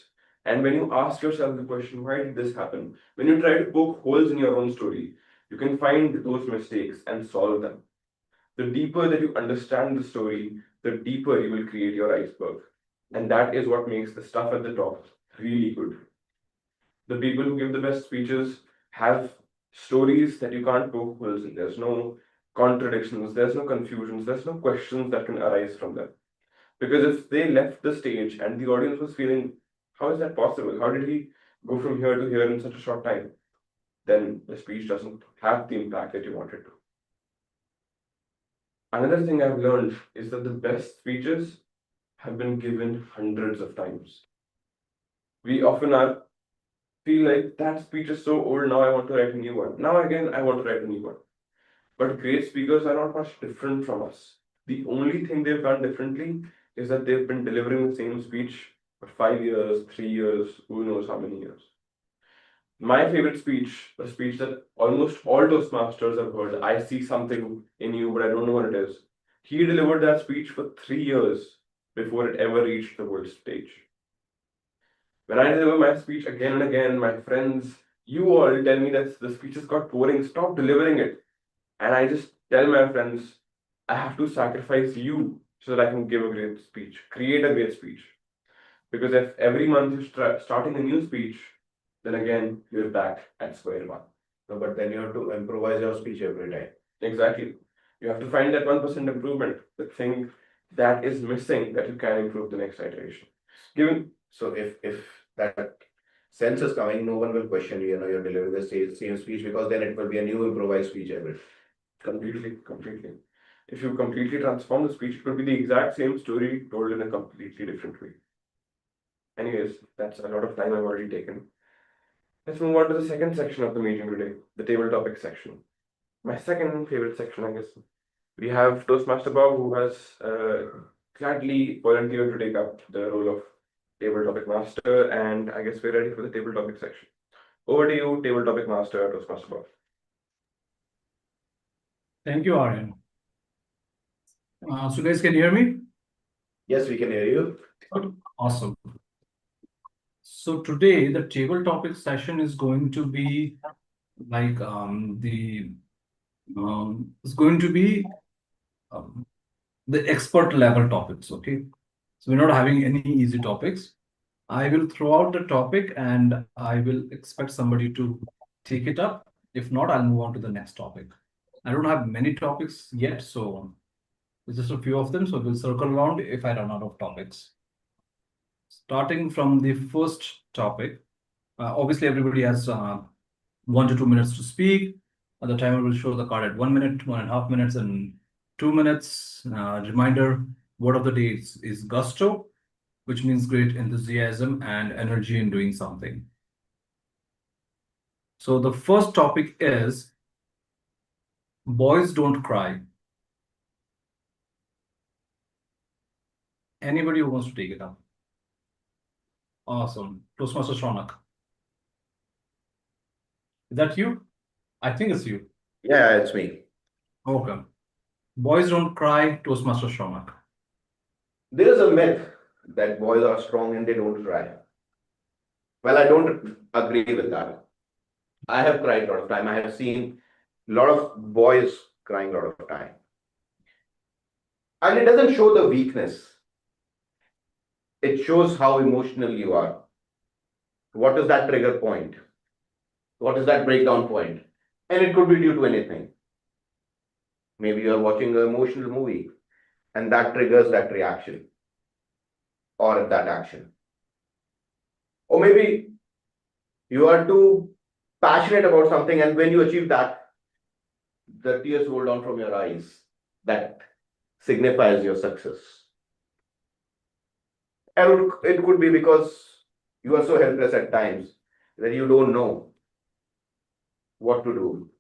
And when you ask yourself the question, why did this happen? When you try to poke holes in your own story, you can find those mistakes and solve them. The deeper that you understand the story, the deeper you will create your iceberg. And that is what makes the stuff at the top really good. The people who give the best speeches have stories that you can't poke holes in. There's no contradictions, there's no confusions, there's no questions that can arise from them. Because if they left the stage and the audience was feeling, how is that possible? How did he go from here to here in such a short time? Then the speech doesn't have the impact that you want it to. Another thing I've learned is that the best speeches have been given hundreds of times. We often feel like that speech is so old, now I want to write a new one. Now again, I want to write a new one. But great speakers are not much different from us. The only thing they've done differently is that they've been delivering the same speech for 5 years, 3 years, who knows how many years. My favorite speech, a speech that almost all Toastmasters have heard, I see something in you, but I don't know what it is. He delivered that speech for 3 years before it ever reached the world stage. When I deliver my speech again and again, my friends, you all tell me that the speech has got boring, stop delivering it. And I just tell my friends, I have to sacrifice you so that I can give a great speech, create a great speech. Because if every month you're starting a new speech, then again, you're back at square one. No, but then you have to improvise your speech every time. Exactly. You have to find that 1% improvement, the thing that is missing that you can improve the next iteration. So if that sense is coming, no one will question you. You're delivering the same speech, because then it will be a new improvised speech every. Completely. If you completely transform the speech, it will be the exact same story told in a completely different way. Anyways, that's a lot of time I've already taken. Let's move on to the second section of the meeting today, the table topic section. My second favorite section, I guess. We have Toastmaster Bob, who has gladly volunteered to take up the role of table topic master, and I guess we're ready for the table topic section. Over to you, table topic master, Toastmaster Bob. Thank you, Aryan. So guys, can you hear me? Yes, we can hear you. Awesome. So today the table topic session is going to be like it's going to be the expert level topics. Okay, so we're not having any easy topics. I will throw out the topic and I will expect somebody to take it up. If not, I'll move on to the next topic. I don't have many topics yet, so it's just a few of them. So we'll circle around if I run out of topics. Starting from the first topic, obviously everybody has 1 to 2 minutes to speak. The timer will show the card at 1 minute, 1.5 minutes, and 2 minutes. Reminder: word of the day is gusto, which means great enthusiasm and energy in doing something. So the first topic is boys don't cry. Anybody who wants to take it up? Awesome. Toastmaster Shaunak. Is that you? I think it's you. Yeah, it's me. Okay. Boys don't cry, Toastmaster Shaunak. There is a myth that boys are strong and they don't cry. Well, I don't agree with that. I have cried a lot of time. I have seen a lot of boys crying a lot of time. And it doesn't show the weakness. It shows how emotional you are. What is that trigger point? What is that breakdown point? And it could be due to anything. Maybe you are watching an emotional movie and that triggers that reaction or that action. Or maybe you are too passionate about something, and when you achieve that, the tears roll down from your eyes. That signifies your success. And it could be because you are so helpless at times that you don't know what to do,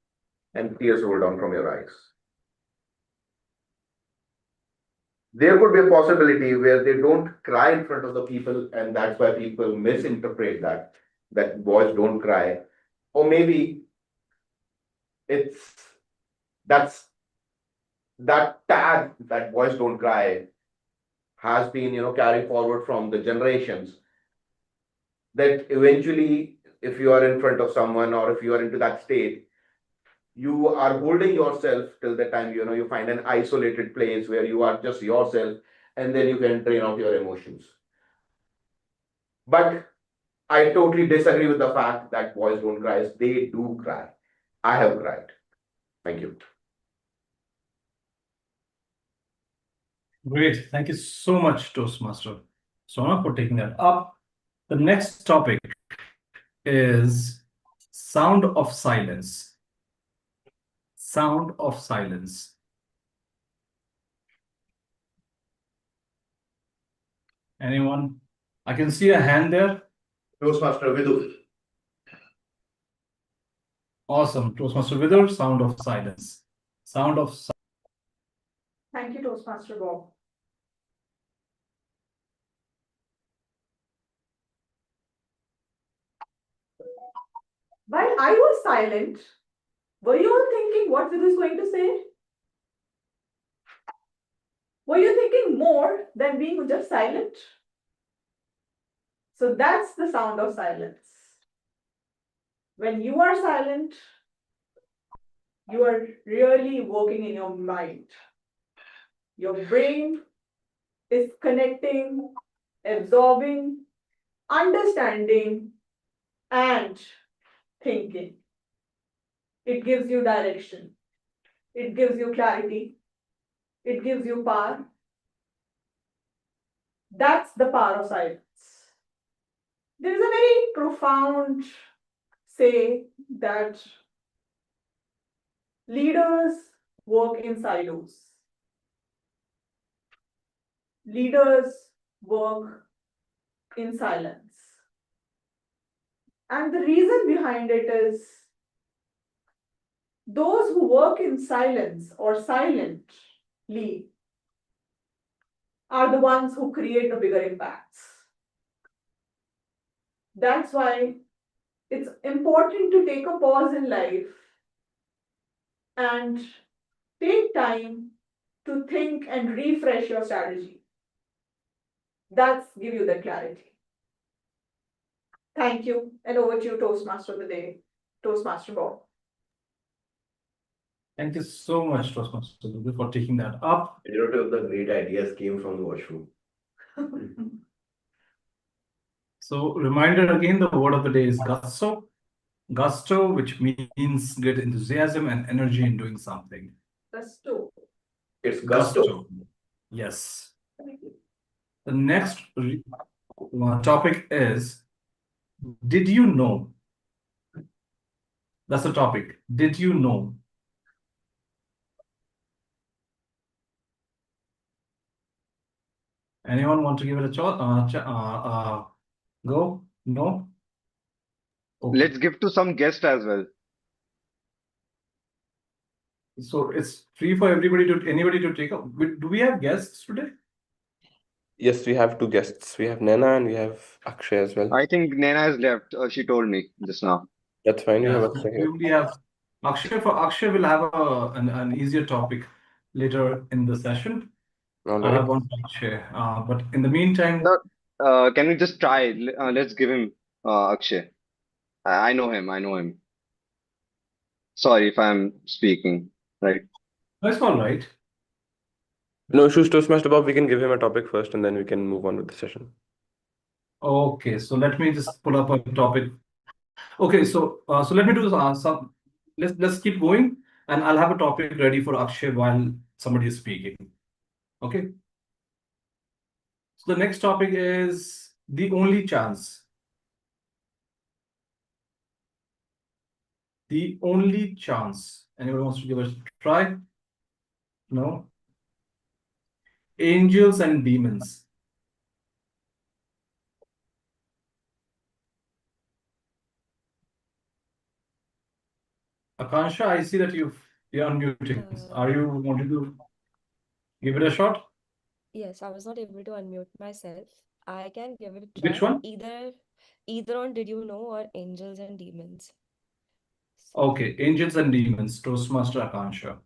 and tears roll down from your eyes. There could be a possibility where they don't cry in front of the people, and that's why people misinterpret that boys don't cry. Or maybe that's that tag that boys don't cry has been carried forward from the generations, that eventually if you are in front of someone or if you are into that state, you are holding yourself till the time you find an isolated place where you are just yourself, and then you can drain out your emotions. But I totally disagree with the fact that boys don't cry. They do cry. I have cried. Thank you. Great. Thank you so much, Toastmaster Sona, for taking that up. The next topic is sound of silence. Sound of silence. Anyone? I can see a hand there. Toastmaster Vidu. Awesome. Toastmaster Vidur, sound of silence. Sound of silence. Thank you, Toastmaster Bob. While I was silent, were you all thinking what Vidhu is going to say? Were you thinking more than being just silent? So that's the sound of silence. When you are silent, you are really working in your mind. Your brain is connecting, absorbing, understanding, and thinking. It gives you direction. It gives you clarity. It gives you power. That's the power of silence. There is a very profound say that leaders work in silos. Leaders work in silence. And the reason behind it is those who work in silence or silently are the ones who create the bigger impacts. That's why it's important to take a pause in life and take time to think and refresh your strategy. That's give you the clarity. Thank you, and over to you, Toastmaster of the day, Toastmaster Bob. Thank you so much, Toastmaster, for taking that up. Majority of the great ideas came from the washroom. So, reminder again, the word of the day is gusto. Gusto, which means great enthusiasm and energy in doing something. Gusto. It's gusto. Yes. The next topic is, did you know? That's the topic. Did you know? Anyone want to give it a go? No? Okay. Let's give to some guest as well. So it's free for anybody to take up. Do we have guests today? Yes, we have two guests. We have Nana and we have Akshay as well. I think Nana has left. She told me just now. That's fine. We have Yeah, Akshay we here. only have Akshay. For Akshay, we'll have an easier topic later in the session. All I'll have right. one for Akshay. But in the meantime, No, can we just try? Let's give him Akshay. I know him. I know him. Sorry if I'm speaking right. that's all right. No issues, Toastmaster Bob. We can give him a topic first and then we can move on with the session. Okay, so let me just pull up a topic. Okay, so let me do some. Let's keep going, and I'll have a topic ready for Akshay while somebody is speaking. Okay. So the next topic is the only chance. The only chance. Anyone wants to give it a try? No. Angels and demons. Akansha, I see that you're unmuting. Are you wanting to give it a shot? Yes, I was not able to unmute myself. I can give it a Which try. one? Either on Did You Know or Angels and Demons. Okay, angels and demons. Toastmaster Akansha.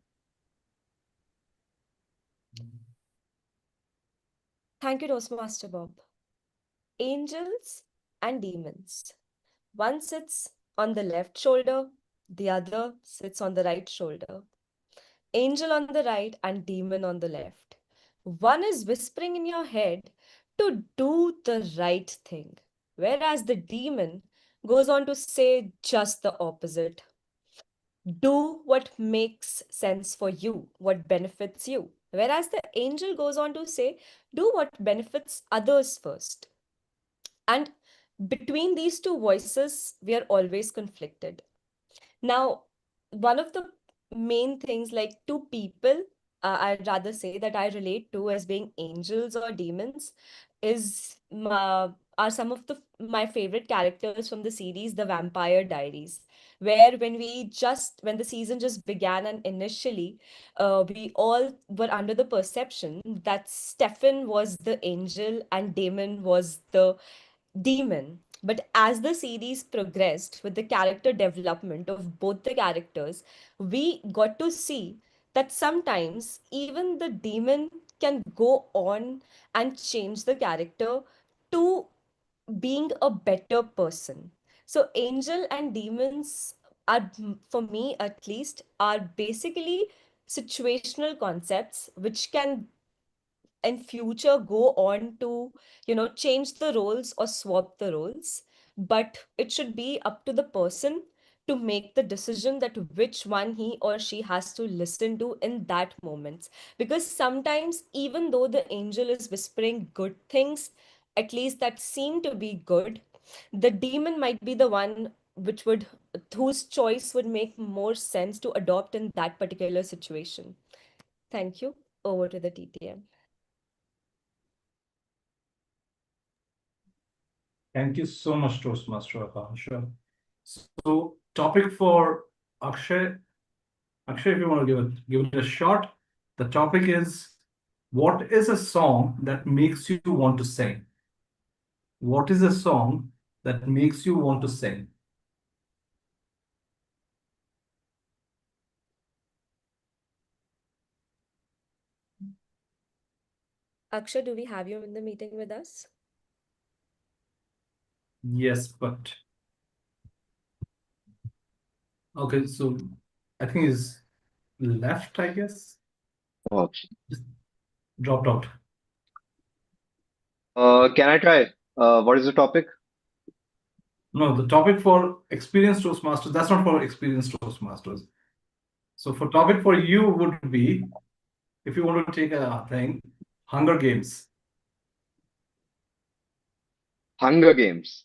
Thank you, Toastmaster Bob. Angels and demons. One sits on the left shoulder, the other sits on the right shoulder. Angel on the right and demon on the left. One is whispering in your head to do the right thing, whereas the demon goes on to say just the opposite. Do what makes sense for you, what benefits you. Whereas the angel goes on to say, do what benefits others first. And between these two voices, we are always conflicted. Now, one of the main things, like two people, I'd rather say that I relate to as being angels or demons, is are some of my favorite characters from the series, The Vampire Diaries, where when the season just began and initially, we all were under the perception that Stefan was the angel and Damon was the demon. But as the series progressed with the character development of both the characters, we got to see that sometimes even the demon can go on and change the character to being a better person. So, angel and demons are, for me at least, are basically situational concepts which can in future go on to change the roles or swap the roles, but it should be up to the person to make the decision that which one he or she has to listen to in that moment. Because sometimes even though the angel is whispering good things, at least that seem to be good, the demon might be the one whose choice would make more sense to adopt in that particular situation. Thank you. Over to the TTM. Thank you so much, Toastmaster Akansha. So, topic for Akshay. Akshay, if you want to give it a shot, the topic is, what is a song that makes you want to sing? What is a song that makes you want to sing? Akshay, do we have you in the meeting with us? Yes, but okay, so I think he's left, I guess. Oh. Just dropped out. Can I try? What is the topic? No, the topic for experienced Toastmasters, that's not for experienced Toastmasters. So for topic for you would be, if you want to take a thing, Hunger Games. Hunger Games.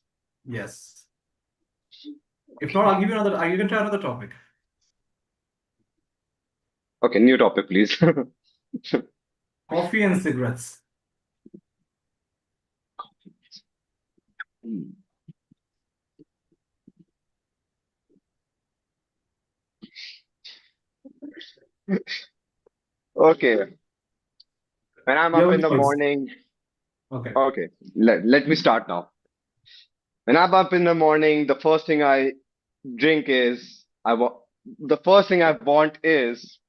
Yes. If not, I'll give you another, you can try another topic. Okay, new topic, please. Coffee and cigarettes. Okay. When I'm You up have in a the choice. morning, Okay. okay, let me start now. When I'm up in the morning, the first thing I drink is the first thing I want is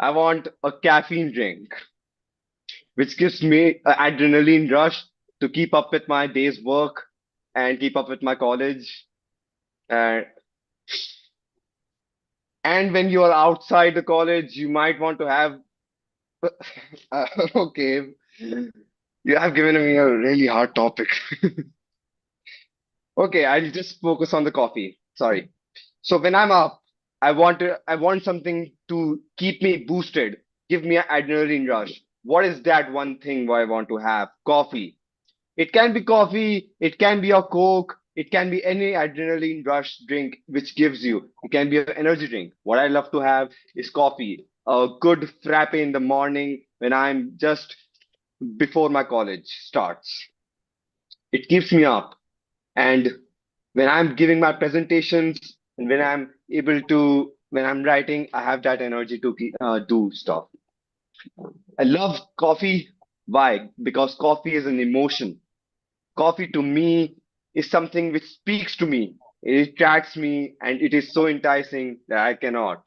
I want a caffeine drink, which gives me an adrenaline rush to keep up with my day's work and keep up with my college. And and when you are outside the college, you might want to have okay. You have given me a really hard topic. Okay, I'll just focus on the coffee. Sorry. So when I'm up, I want something to keep me boosted, give me an adrenaline rush. What is that one thing I want to have? Coffee. It can be coffee, it can be a Coke, it can be any adrenaline rush drink which gives you. It can be an energy drink. What I love to have is coffee. A good frappe in the morning when I'm just before my college starts. It keeps me up. And when I'm giving my presentations and when I'm writing, I have that energy to do stuff. I love coffee. Why? Because coffee is an emotion. Coffee to me is something which speaks to me. It attracts me and it is so enticing that I cannot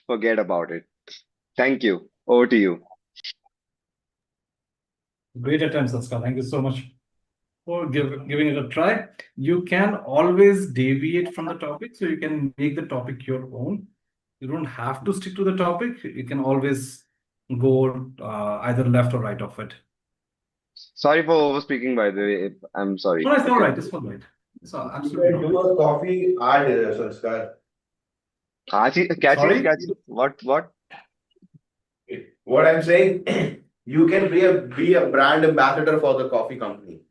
forget about it. Thank you. Over to you. Great attempt, Saska. Thank you so much for giving it a try. You can always deviate from the topic, so you can make the topic your own. You don't have to stick to the topic. You can always go either left or right of it. Sorry for overspeaking, by the way. I'm sorry. No, it's all Okay. right. It's all right. It's You absolutely can all do right. a coffee ad, Sanskar. Catchy, Sorry? catchy. What? What I'm saying, you can be a brand ambassador for the coffee company.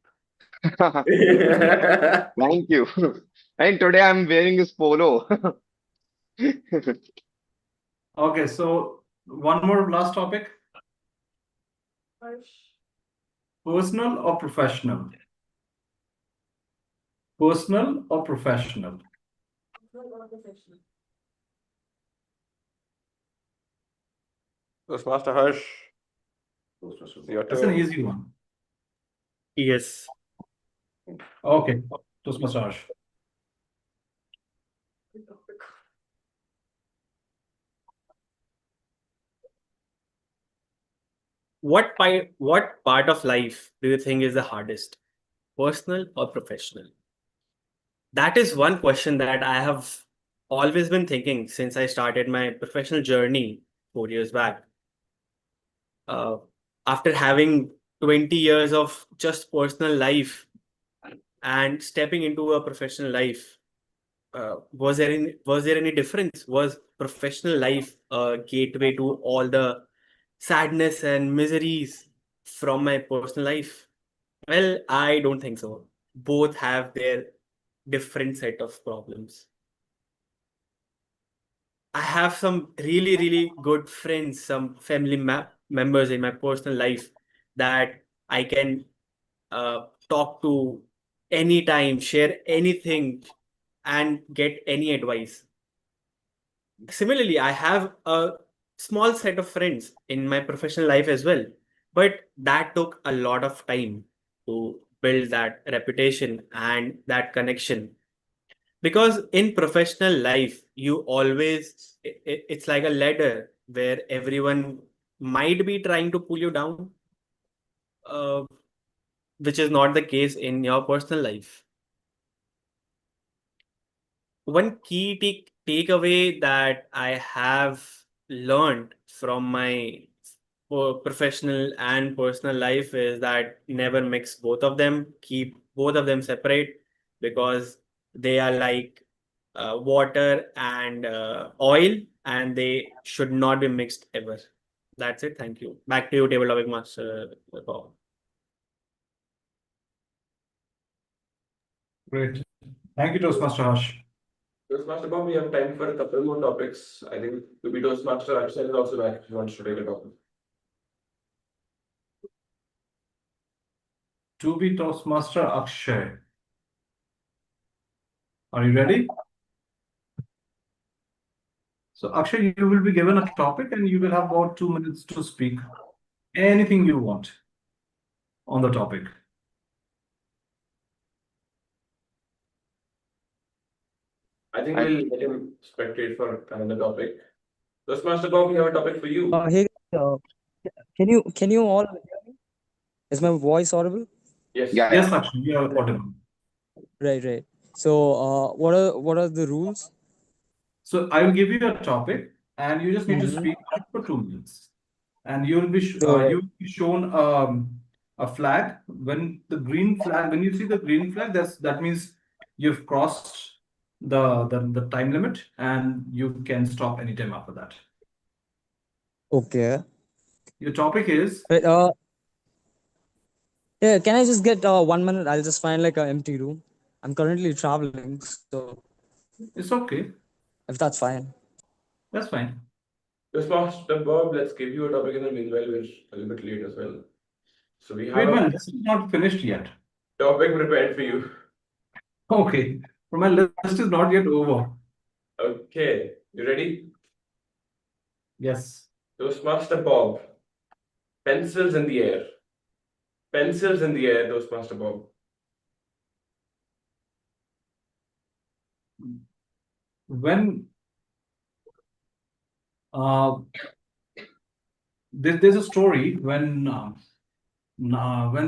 Thank you. And today I'm wearing this polo. Okay, so one more last topic. Personal or professional? Personal or professional? Master Harsh, your That's an turn. easy one. Yes. Okay, Toastmaster Harsh. What part of life do you think is the hardest? Personal or professional? That is one question that I have always been thinking since I started my professional journey 4 years back. After having 20 years of just personal life and stepping into a professional life, was there any difference? Was professional life a gateway to all the sadness and miseries from my personal life? Well, I don't think so. Both have their different set of problems. I have some really, really good friends, some family members in my personal life that I can talk to anytime, share anything, and get any advice. Similarly, I have a small set of friends in my professional life as well, but that took a lot of time to build that reputation and that connection. Because in professional life, you always, it's like a ladder where everyone might be trying to pull you down, uh, which is not the case in your personal life. One key takeaway that I have learned from my professional and personal life is that never mix both of them, keep both of them separate because they are like water and oil and they should not be mixed ever. That's it. Thank you. Back to you, table topic master. Paul. Great. Thank you, Toastmaster Harsh. Toastmaster Bob, we have time for a couple more topics. I think to be Toastmaster Akshay is also back if he wants to take a topic. To be Toastmaster Akshay. Are you ready? So, Akshay, you will be given a topic and you will have about 2 minutes to speak anything you want on the topic. I think we'll let him spectate for another topic. Toastmaster Bob, we have a topic for you. Hey, can you all hear me? Is my voice audible? Yes. Yes, Akshay, you are audible. Right. So, what are the rules? So, I will give you a topic and you just need to Mhm. speak on it for 2 minutes. And you will be So, you will be shown a flag. When the green flag, when you see the green flag, that means you've crossed the time limit and you can stop anytime after that. okay. Your topic is Right, yeah, can I just get 1 minute? I'll just find like an empty room. I'm currently traveling, so it's okay. if that's fine. That's fine. Toastmaster Bob, let's give you a topic in the meanwhile. We're a little bit late as well. So we have Wait, my a list is not finished yet. topic prepared for you. Okay, but my list is not yet over. Okay, you ready? Yes. Toastmaster Bob, pencils in the air. Pencils in the air, Toastmaster Bob. When there's a story when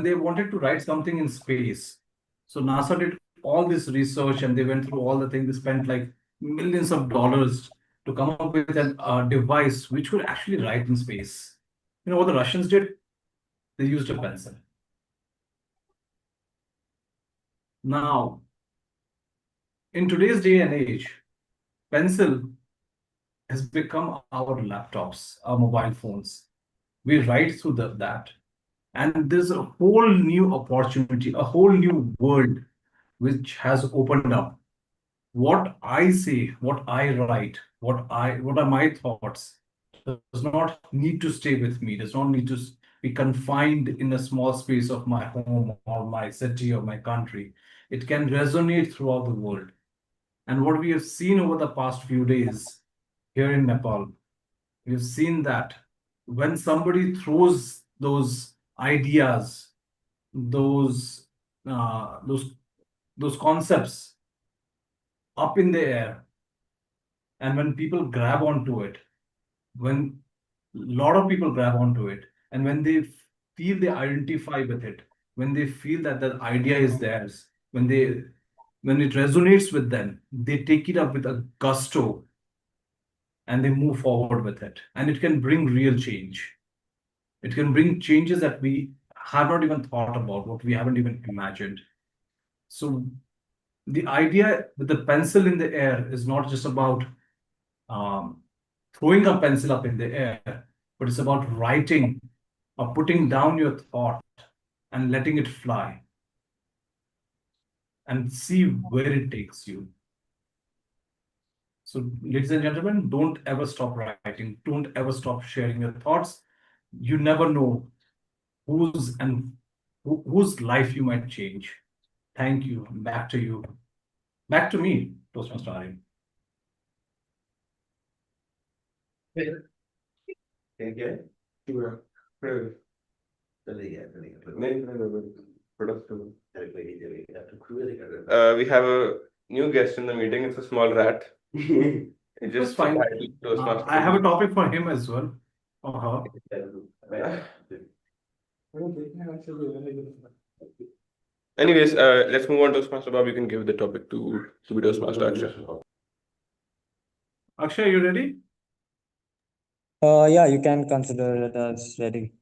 they wanted to write something in space. So NASA did all this research and they went through all the things. They spent like millions of dollars to come up with a device which could actually write in space. You know what the Russians did? They used a pencil. Now, in today's day and age, pencil has become our laptops, our mobile phones. We write through that. And there's a whole new opportunity, a whole new world which has opened up. What I say, what I write, what are my thoughts does not need to stay with me, does not need to be confined in a small space of my home or my city or my country. It can resonate throughout the world. And what we have seen over the past few days here in Nepal, we have seen that when somebody throws those ideas, those uh, those those concepts up in the air, and when people grab onto it, when a lot of people grab onto it, and when they feel they identify with it, when they feel that the idea is theirs, when it resonates with them, they take it up with a gusto and they move forward with it, and it can bring real change. It can bring changes that we have not even thought about, what we haven't even imagined. So the idea with the pencil in the air is not just about um, throwing a pencil up in the air, but it's about writing or putting down your thought and letting it fly and see where it takes you. So, ladies and gentlemen, don't ever stop writing. Don't ever stop sharing your thoughts. You never know whose life you might change. Thank you. Back to you. Back to me, Toastmaster Aryan. ठीक है फिर we have a new guest in the meeting. It's a small rat. It That's just fine. had Toastmaster. I have a topic for him as well. Or her. Anyways, let's move on to Toastmaster Bob. You can give the topic to be Toastmaster Akshay. Akshay, you ready? Yeah, you can consider it as ready.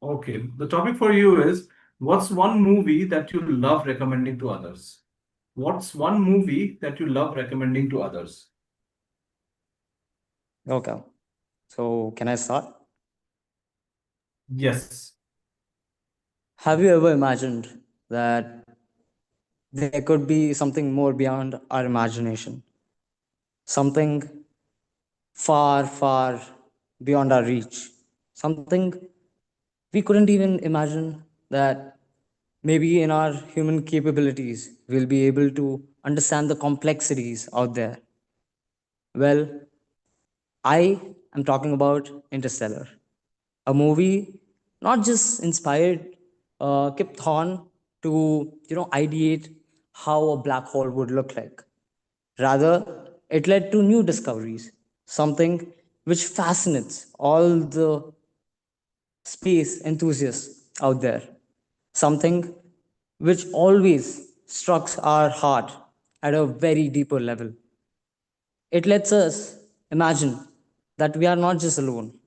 Okay. The topic for you is, what's one movie that you love recommending to others? What's one movie that you love recommending to others? Okay. So can I start? Yes. Have you ever imagined that there could be something more beyond our imagination? Something far, far beyond our reach. Something we couldn't even imagine that maybe in our human capabilities we'll be able to understand the complexities out there. Well, I am talking about Interstellar, a movie not just inspired Kip Thorne to ideate how a black hole would look like. Rather, it led to new discoveries, something which fascinates all the space enthusiasts out there, something which always strikes our heart at a very deeper level. It lets us imagine that we are not just alone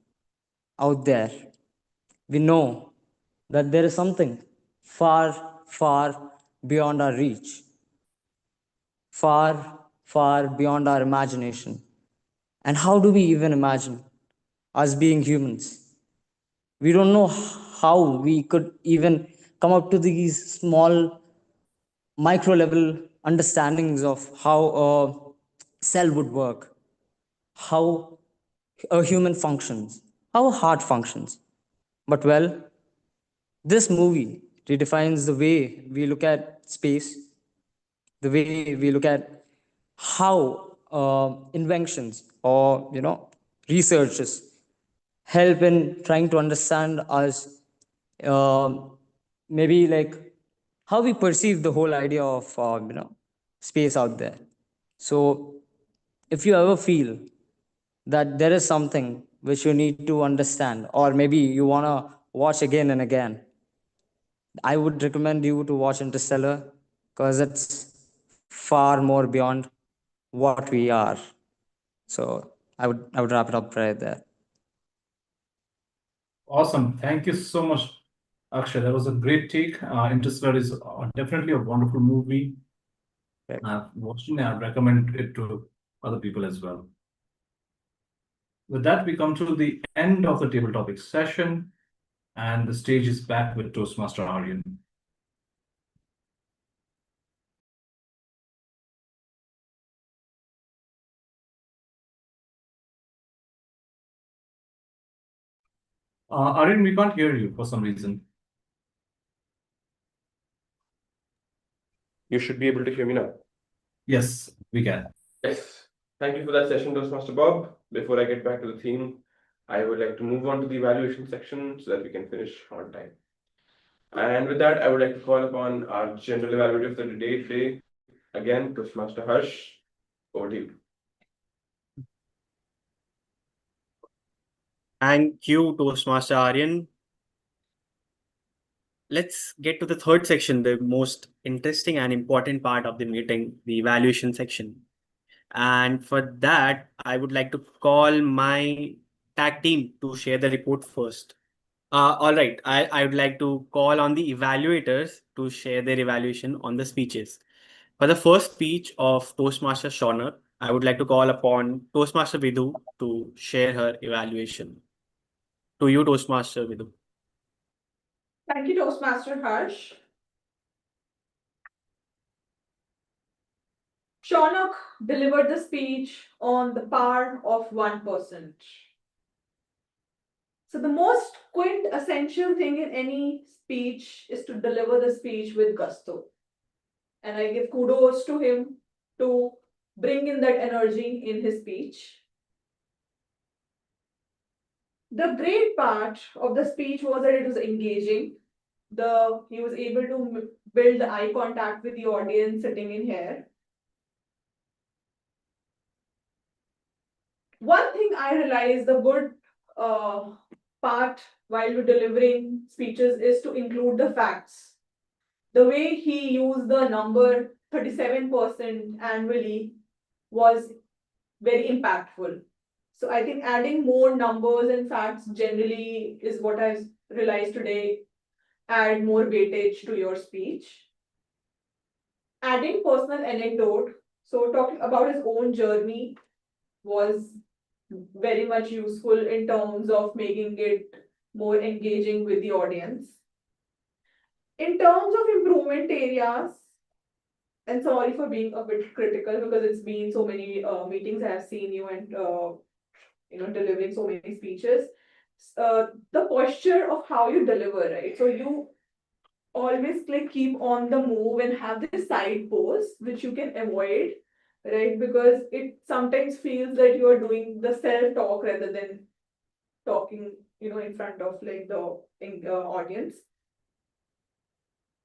out there. We know that there is something far, far beyond our reach, far, far beyond our imagination. And how do we even imagine us being humans? We don't know how we could even come up to these small micro level understandings of how a cell would work, how a human functions, how a heart functions. But well, this movie redefines the way we look at space, the way we look at how inventions or researches help in trying to understand us, maybe like how we perceive the whole idea of space out there. So if you ever feel that there is something which you need to understand, or maybe you want to watch again and again, I would recommend you to watch Interstellar because it's far more beyond what we are. So I would wrap it up right there. Awesome. Thank you so much, Akshay. That was a great take. Interstellar is definitely a wonderful movie. Right. I've watched it and I recommend it to other people as well. With that, we come to the end of the table topic session, and the stage is back with Toastmaster Aryan. Aryan, we can't hear you for some reason. You should be able to hear me now. Yes, we can. Yes. Thank you for that session, Toastmaster Bob. Before I get back to the theme, I would like to move on to the evaluation section so that we can finish on time. And with that, I would like to call upon our general evaluator of the day today, again, Toastmaster Harsh. Over to you. Thank you, Toastmaster Aryan. Let's get to the third section, the most interesting and important part of the meeting, the evaluation section. And for that, I would like to call my tag team to share the report first. All right, I would like to call on the evaluators to share their evaluation on the speeches. For the first speech of Toastmaster Shaunak, I would like to call upon Toastmaster Vidhu to share her evaluation. To you, Toastmaster Vidhu. Thank you, Toastmaster Harsh. Shaunak delivered the speech on the power of 1%. So the most quintessential thing in any speech is to deliver the speech with gusto. And I give kudos to him to bring in that energy in his speech. The great part of the speech was that it was engaging. He was able to build the eye contact with the audience sitting in here. One thing I realized the good part while you're delivering speeches is to include the facts. The way he used the number 37% annually was very impactful. So I think adding more numbers and facts generally is what I've realized today. Add more weightage to your speech. Adding personal anecdote. So talking about his own journey was very much useful in terms of making it more engaging with the audience. In terms of improvement areas, and sorry for being a bit critical because it's been so many meetings I have seen you and delivering so many speeches. The posture of how you deliver, right? So you always keep on the move and have this side pose which you can avoid, right? Because it sometimes feels that you are doing the self talk rather than talking, in front of the audience.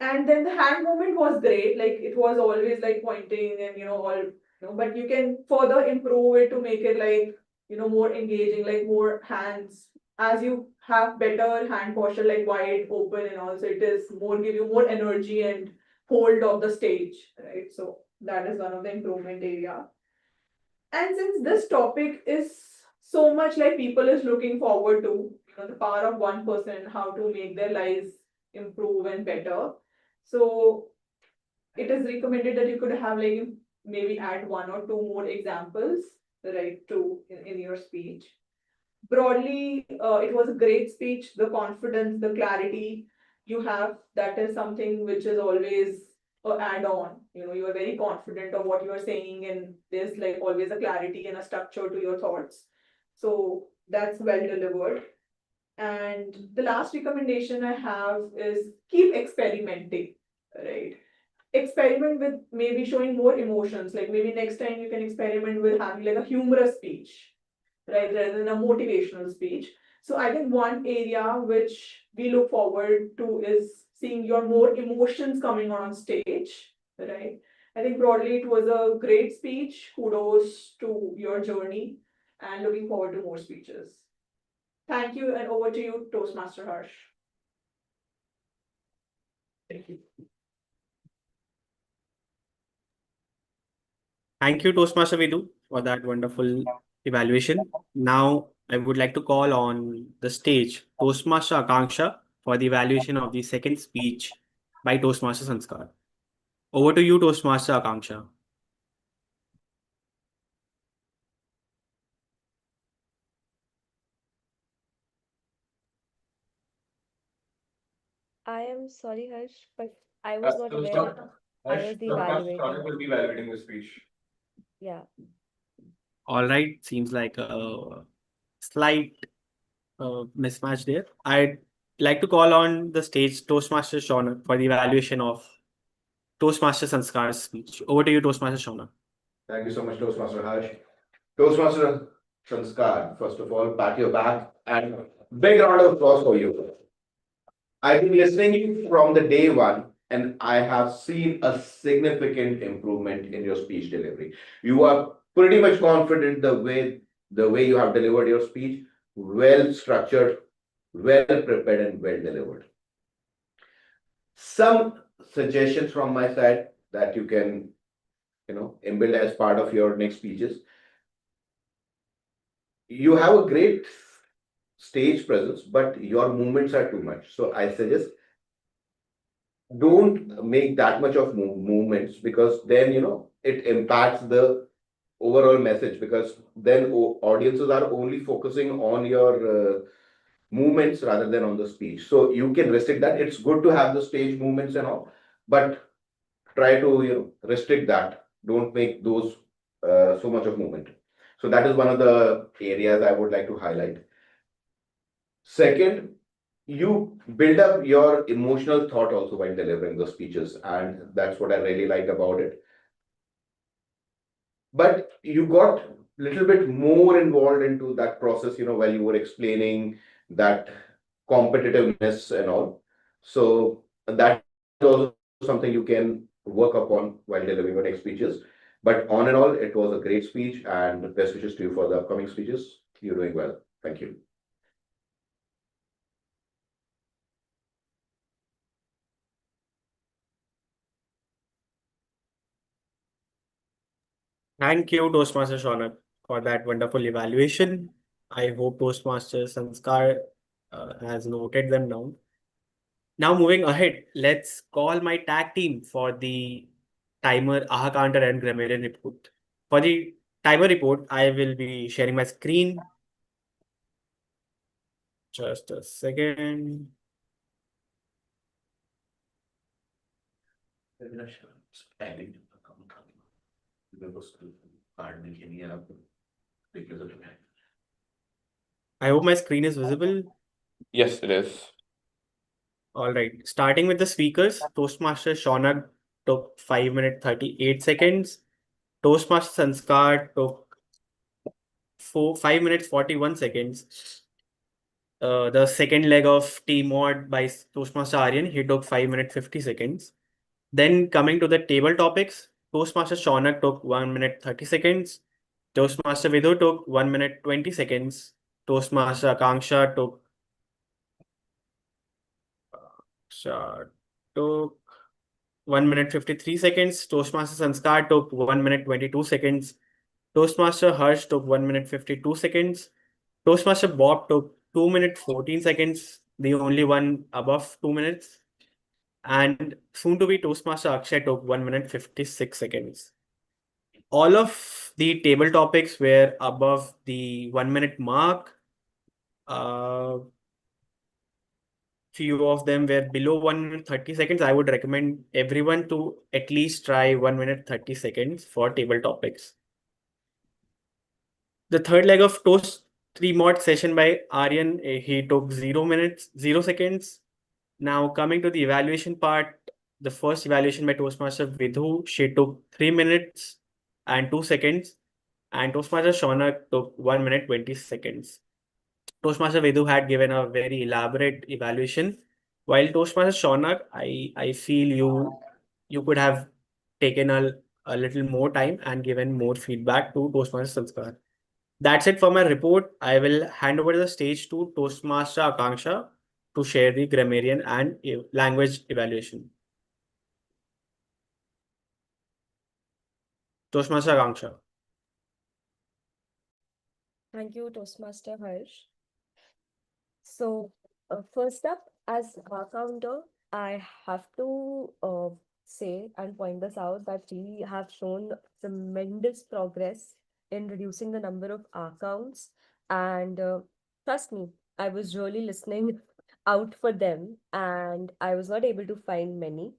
And then the hand movement was great. Like it was always like pointing and all. But you can further improve it to make it more engaging, like more hands. As you have better hand posture, like wide open and also it is give you more energy and hold of the stage, right? So that is one of the improvement area. And since this topic is so much like people is looking forward to, the power of 1%, how to make their lives improve and better. So it is recommended that you could have maybe add one or two more examples, right, in your speech. Broadly, it was a great speech. The confidence, the clarity you have, that is something which is always a add-on. You are very confident of what you are saying, and there's always a clarity and a structure to your thoughts. So that's well delivered. And the last recommendation I have is keep experimenting, right? Experiment with maybe showing more emotions. Like maybe next time you can experiment with having a humorous speech, right, rather than a motivational speech. So I think one area which we look forward to is seeing your more emotions coming on stage, right? I think broadly it was a great speech. Kudos to your journey and looking forward to more speeches. Thank you, and over to you, Toastmaster Harsh. Thank you. Thank you, Toastmaster Vedu, for that wonderful evaluation. Now, I would like to call on the stage Toastmaster Akanksha for the evaluation of the second speech by Toastmaster Sanskar. Over to you, Toastmaster Akanksha. I am sorry, Harsh, but I was not aware that I was the evaluator. Will be evaluating the speech. Yeah. All right, seems like a slight mismatch there. I'd like to call on the stage Toastmaster Shaunak for the evaluation of Toastmaster Sanskar's speech. Over to you, Toastmaster Shaunak. Thank you so much, Toastmaster Harsh. Toastmaster Sanskar, first of all, pat your back and big round of applause for you. I've been listening to you from the day one, and I have seen a significant improvement in your speech delivery. You are pretty much confident the way you have delivered your speech, well structured, well prepared, and well delivered. Some suggestions from my side that you can, embed as part of your next speeches. You have a great stage presence, but your movements are too much. So I suggest don't make that much of movements, because then it impacts the overall message, because then audiences are only focusing on your movements rather than on the speech. So you can restrict that. It's good to have the stage movements and all, but try to restrict that. Don't make those so much of movement. So that is one of the areas I would like to highlight. Second, you build up your emotional thought also while delivering the speeches, and that's what I really like about it. But you got a little bit more involved into that process, while you were explaining that competitiveness and all. So that is also something you can work upon while delivering your next speeches. But on and all, it was a great speech, and best wishes to you for the upcoming speeches. You're doing well. Thank you. Thank you, Toastmaster Shaunak, for that wonderful evaluation. I hope Toastmaster Sanskar has noted them down. Now, moving ahead, let's call my tag team for the timer, AHA counter, and grammarian report. For the timer report, I will be sharing my screen. Just a second. I hope my screen is visible. Yes, it is. All right. Starting with the speakers, Toastmaster Shaunak took 5 minutes 38 seconds. Toastmaster Sanskar took 5 minutes 41 seconds. The second leg of T mod by Toastmaster Aryan, he took 5 minutes 50 seconds. Then coming to the table topics, Toastmaster Shaunak took 1 minute 30 seconds. Toastmaster Vidhu took 1 minute 20 seconds. Toastmaster Akanksha took 1 minute 53 seconds. Toastmaster Sanskar took 1 minute 22 seconds. Toastmaster Harsh took 1 minute 52 seconds. Toastmaster Bob took 2 minutes 14 seconds, the only one above 2 minutes. And soon to be Toastmaster Akshay took 1 minute 56 seconds. All of the table topics were above the 1 minute mark. Few of them were below 1 minute 30 seconds. I would recommend everyone to at least try 1 minute 30 seconds for table topics. The third leg of Toast 3 mod session by Aryan, he took 0 minutes, 0 seconds. Now coming to the evaluation part, the first evaluation by Toastmaster Vidhu, she took 3 minutes and 2 seconds. And Toastmaster Shaunak took 1 minute 20 seconds. Toastmaster Vidhu had given a very elaborate evaluation. While Toastmaster Shaunak, I feel you could have taken a little more time and given more feedback to Toastmaster Sanskar. That's it for my report. I will hand over the stage to Toastmaster Akanksha to share the grammarian and language evaluation. Toastmaster Akanksha. Thank you, Toastmaster Harsh. So, first up, as a counter, I have to say and point this out that we have shown tremendous progress in reducing the number of accounts. And trust me, I was really listening out for them and I was not able to find many.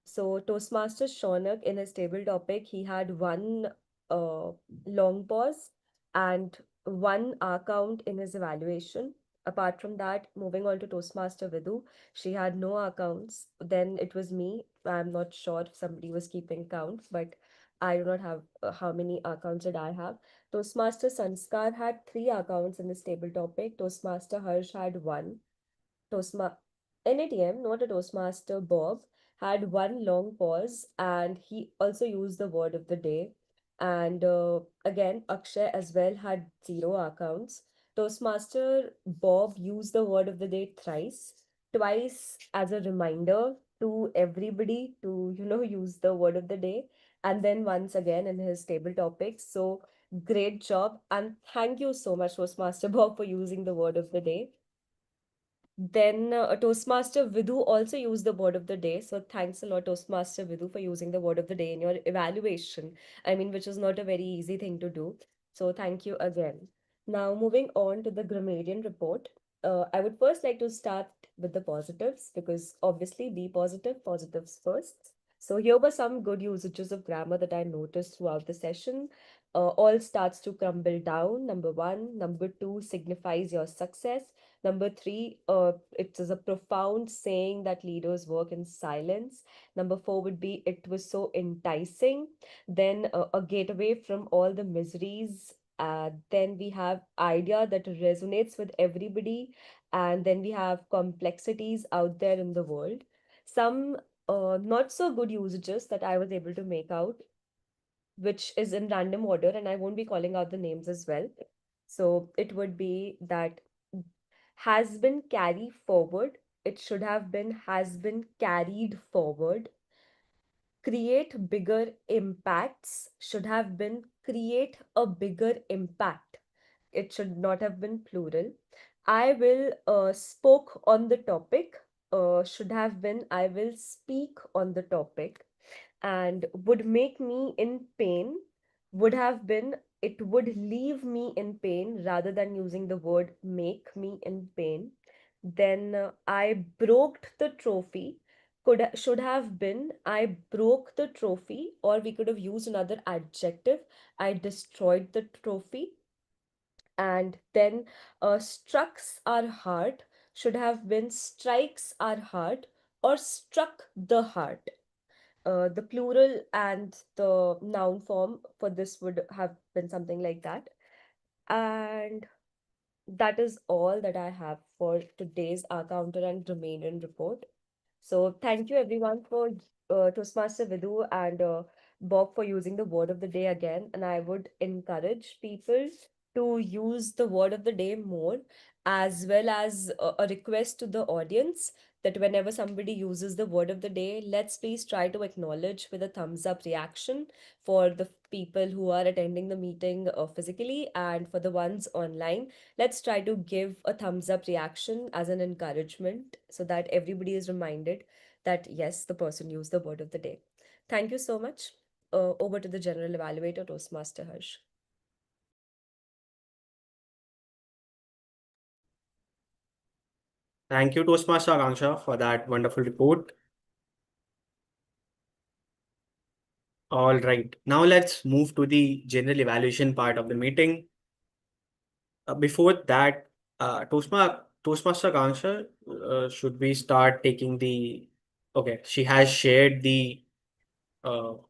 So Toastmaster Shaunak in his table topic, he had one uh, long pause and one account in his evaluation. Apart from that, moving on to Toastmaster Vidhu, she had no accounts. Then it was me. I'm not sure if somebody was keeping count, but I do not have how many accounts did I have. Toastmaster Sanskar had three accounts in this table topic. Toastmaster Harsh had one. Toastma NATM, not a Toastmaster Bob, had one long pause and he also used the word of the day. And again, Akshay as well had zero accounts. Toastmaster Bob used the word of the day thrice, twice as a reminder to everybody to, use the word of the day. And then once again in his table topics. So great job. And thank you so much, Toastmaster Bob, for using the word of the day. Then Toastmaster Vidhu also used the word of the day. So thanks a lot, Toastmaster Vidhu, for using the word of the day in your evaluation. I mean, which is not a very easy thing to do. So thank you again. Now moving on to the grammarian report. I would first like to start with the positives because obviously be positive, positives first. So here were some good usages of grammar that I noticed throughout the session. All starts to crumble down. Number one. Number two signifies your success. Number three, it is a profound saying that leaders work in silence. Number four would be it was so enticing. Then a gateway from all the miseries. Then we have idea that resonates with everybody, and then we have complexities out there in the world. Some not so good usages that I was able to make out, which is in random order, and I won't be calling out the names as well. So it would be that has been carried forward. It should have been has been carried forward. Create bigger impacts should have been create a bigger impact. It should not have been plural. I will spoke on the topic should have been I will speak on the topic, and would make me in pain would have been it would leave me in pain rather than using the word make me in pain. Then I broke the trophy should have been I broke the trophy, or we could have used another adjective. I destroyed the trophy. And then strucks our heart should have been strikes our heart or struck the heart. The plural and the noun form for this would have been something like that. And that is all that I have for today's our counter and Romanian report. So thank you everyone for Toastmaster Vidu and Bob for using the word of the day again. And I would encourage people to use the word of the day more, as well as a request to the audience that whenever somebody uses the word of the day, let's please try to acknowledge with a thumbs up reaction for the people who are attending the meeting physically, and for the ones online, let's try to give a thumbs up reaction as an encouragement so that everybody is reminded that yes, the person used the word of the day. Thank you so much. Over to the general evaluator, Toastmaster Harsh. Thank you, Toastmaster Akanksha, for that wonderful report. All right, now let's move to the general evaluation part of the meeting. Before that, Toastmaster Akanksha, should we start taking the... Okay, she has shared the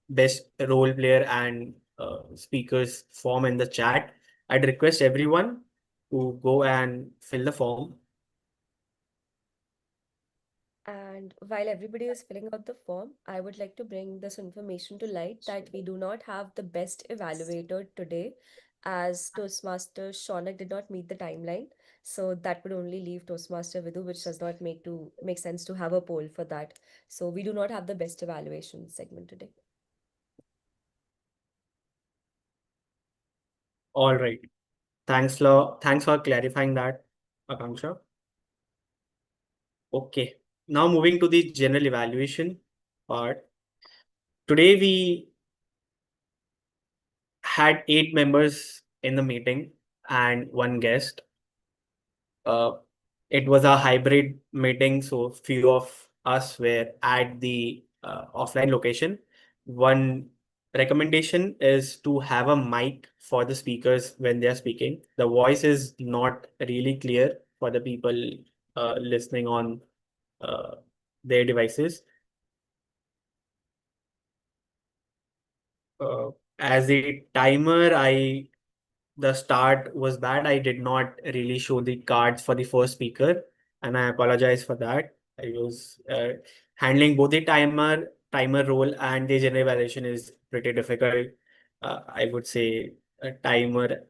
best role player and speakers form in the chat. I'd request everyone to go and fill the form. And while everybody is filling out the form, I would like to bring this information to light that we do not have the best evaluator today, as Toastmaster Shaunak did not meet the timeline. So that would only leave Toastmaster Vidu, which does not make sense to have a poll for that. So we do not have the best evaluation segment today. All right. Thanks for clarifying that, Akanksha. Okay. Now moving to the general evaluation part. Today we had 8 members in the meeting and 1 guest. It was a hybrid meeting, so few of us were at the offline location. One recommendation is to have a mic for the speakers when they are speaking. The voice is not really clear for the people listening on uh, their devices. As a timer, the start was bad. I did not really show the cards for the first speaker, and I apologize for that. I was handling both the timer role and the general evaluation is pretty difficult. I would say a timer,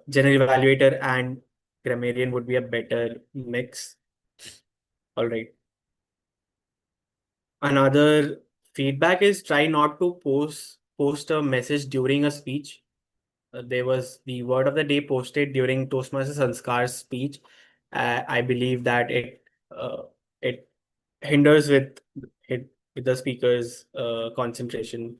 general evaluator, and grammarian would be a better mix. All right. Another feedback is try not to post a message during a speech. There was the word of the day posted during Toastmaster Sanskar's speech. I believe that it hinders with the speaker's concentration.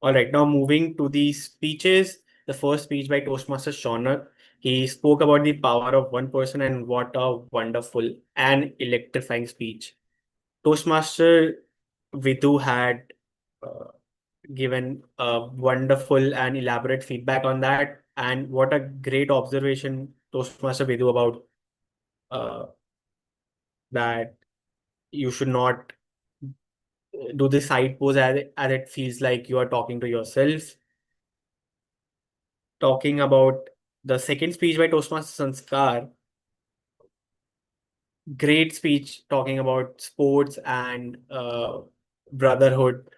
All right, now moving to the speeches. The first speech by Toastmaster Shaunak. He spoke about the power of one person, and what a wonderful and electrifying speech. Toastmaster Vidhu had uh, given a wonderful and elaborate feedback on that. And what a great observation Toastmaster Vidhu about uh, that you should not do the side pose as it feels like you are talking to yourself. Talking about the second speech by Toastmaster Sanskar, great speech talking about sports and brotherhood.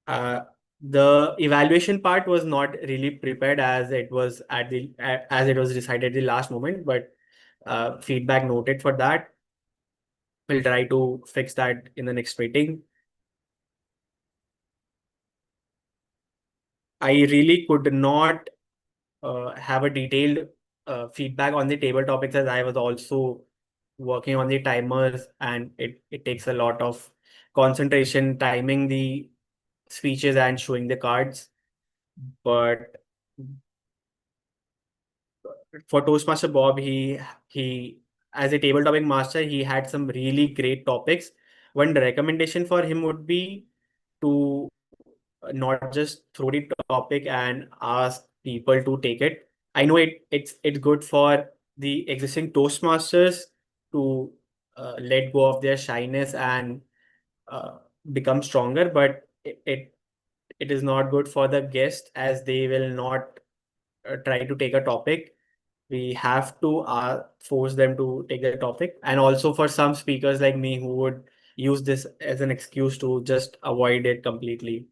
Uh, the evaluation part was not really prepared as it was as it was decided at the last moment, but feedback noted for that. We'll try to fix that in the next meeting. I really could not have a detailed feedback on the table topics as I was also working on the timers, and it takes a lot of concentration timing the speeches and showing the cards. But for Toastmaster Bob, he as a table topic master, he had some really great topics. One recommendation for him would be to not just throw the topic and ask people to take it. I know it's good for the existing Toastmasters to let go of their shyness and uh, become stronger, but it is not good for the guest as they will not try to take a topic. We have to force them to take the topic, and also for some speakers like me who would use this as an excuse to just avoid it completely.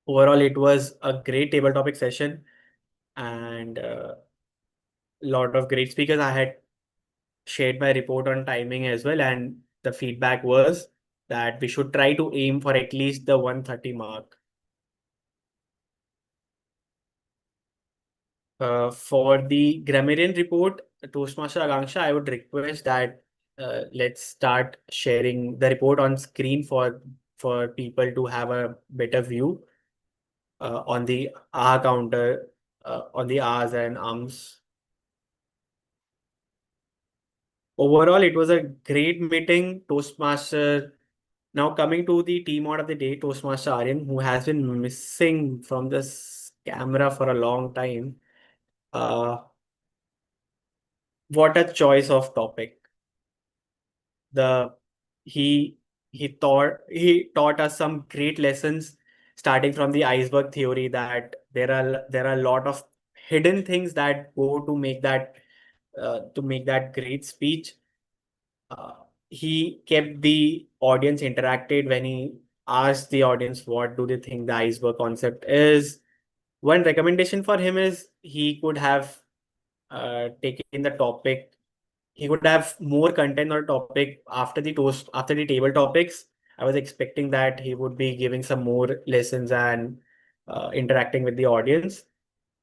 Overall, it was a great table topic session and a lot of great speakers. I had shared my report on timing as well, and the feedback was that we should try to aim for at least the 130 mark. For the grammarian report, Toastmaster Akanksha, I would request that let's start sharing the report on screen for people to have a better view on the R counter, on the R's and arms. Overall, it was a great meeting. Toastmaster. Now coming to the team out of the day, Toastmaster Aryan, who has been missing from this camera for a long time. Uh, what a choice of topic. The he he taught us some great lessons, starting from the iceberg theory that there are a lot of hidden things that go to make that great speech. Uh, he kept the audience interacted when he asked the audience what do they think the iceberg concept is. One recommendation for him is he could have taken the topic. He could have more content or topic after the table topics. I was expecting that he would be giving some more lessons and interacting with the audience.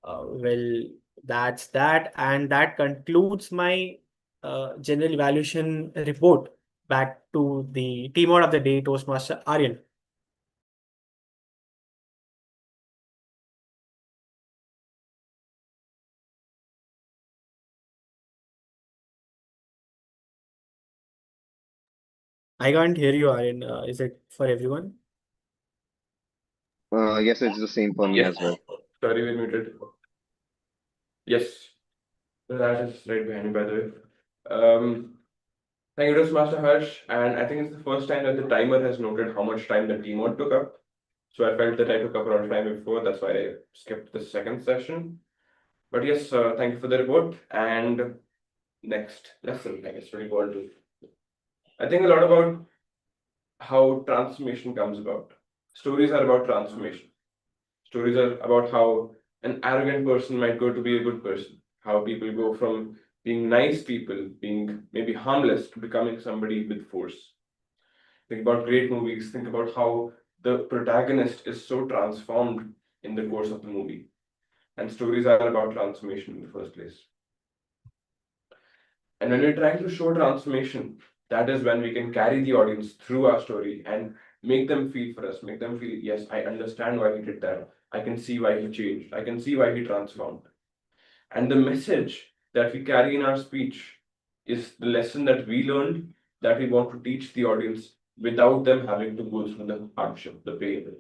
Well, that's that, and that concludes my general evaluation report. Back to the team out of the day, Toastmaster Aryan. I can't hear you, Aryan. Is it for everyone? Yes, it's the same for me Yes. as well. Sorry, we're muted. Yes. That is right behind me, by the way. Thank you, Toastmaster Harsh. And I think it's the first time that the timer has noted how much time the teamwork took up. So I felt that I took up a lot of time before. That's why I skipped the second session. But yes, thank you for the report. And next lesson, I guess we'll go on to. I think a lot about how transformation comes about. Stories are about transformation. Stories are about how an arrogant person might go to be a good person. How people go from being nice people, being maybe harmless, to becoming somebody with force. Think about great movies. Think about how the protagonist is so transformed in the course of the movie. And stories are about transformation in the first place. And when we're trying to show transformation, that is when we can carry the audience through our story and make them feel for us, make them feel, yes, I understand why he did that. I can see why he changed. I can see why he transformed. And the message that we carry in our speech is the lesson that we learned that we want to teach the audience without them having to go through the hardship, the pain.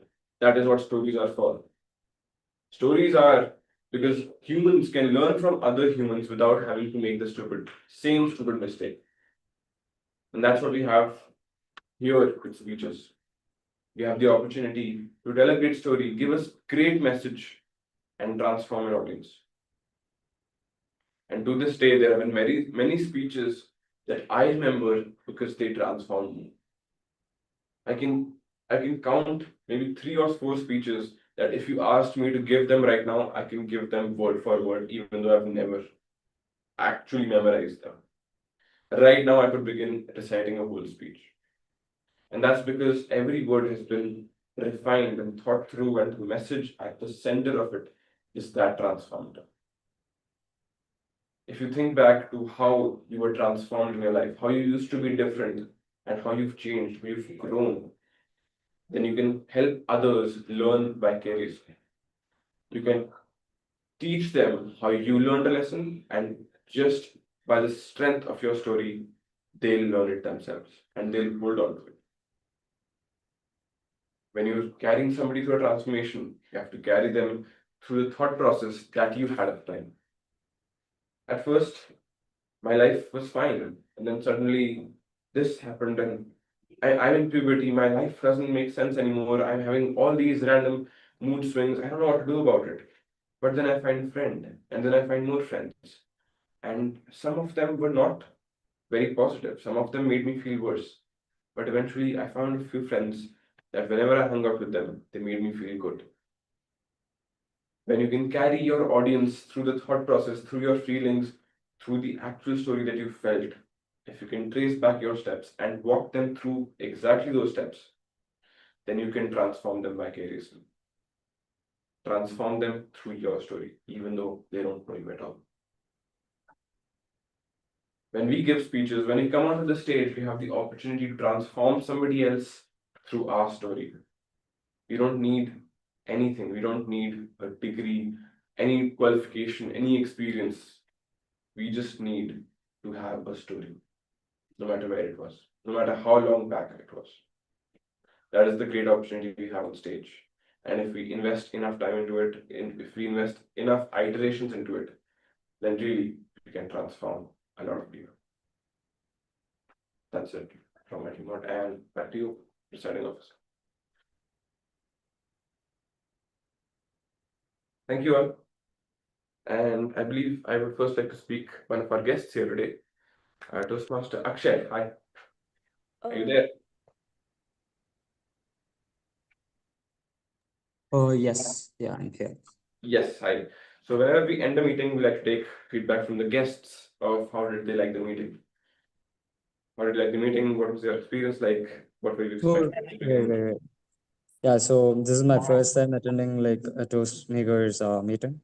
That is what stories are for. Stories are because humans can learn from other humans without having to make the same stupid mistake. And that's what we have here with speeches. We have the opportunity to tell a great story, give us great message, and transform an audience. And to this day, there have been many speeches that I remember because they transformed me. I can count maybe 3 or 4 speeches that if you asked me to give them right now, I can give them word for word, even though I've never actually memorized them. Right now, I could begin reciting a whole speech. And that's because every word has been refined and thought through, and the message at the center of it is that transformative. If you think back to how you were transformed in your life, how you used to be different, and how you've changed, how you've grown, then you can help others learn vicariously. You can teach them how you learned a lesson, and just by the strength of your story, they'll learn it themselves and they'll hold on to it. When you're carrying somebody through a transformation, you have to carry them through the thought process that you had at the time. At first, my life was fine, and then suddenly this happened, and I'm in puberty. My life doesn't make sense anymore. I'm having all these random mood swings. I don't know what to do about it. But then I find a friend, and then I find more friends. And some of them were not very positive. Some of them made me feel worse. But eventually, I found a few friends that whenever I hung out with them, they made me feel good. When you can carry your audience through the thought process, through your feelings, through the actual story that you felt, if you can trace back your steps and walk them through exactly those steps, then you can transform them vicariously. Transform them through your story, even though they don't know you at all. When we give speeches, when we come onto the stage, we have the opportunity to transform somebody else through our story. We don't need anything. We don't need a degree, any qualification, any experience. We just need to have a story, no matter where it was, no matter how long back it was. That is the great opportunity we have on stage. And if we invest enough time into it, if we invest enough iterations into it, then really we can transform a lot of people. That's it from my team. And back to you, presiding officer. Thank you all. And I believe I would first like to speak one of our guests here today, Toastmaster Akshay. Hi. Are you there? Oh, yes. Yeah, I'm here. Yes, hi. So whenever we end a meeting, we like to take feedback from the guests of how did they like the meeting. How did you like the meeting? What was your experience like? What were you So, expecting? right. Yeah, so this is my first time attending like a Toastmakers meeting.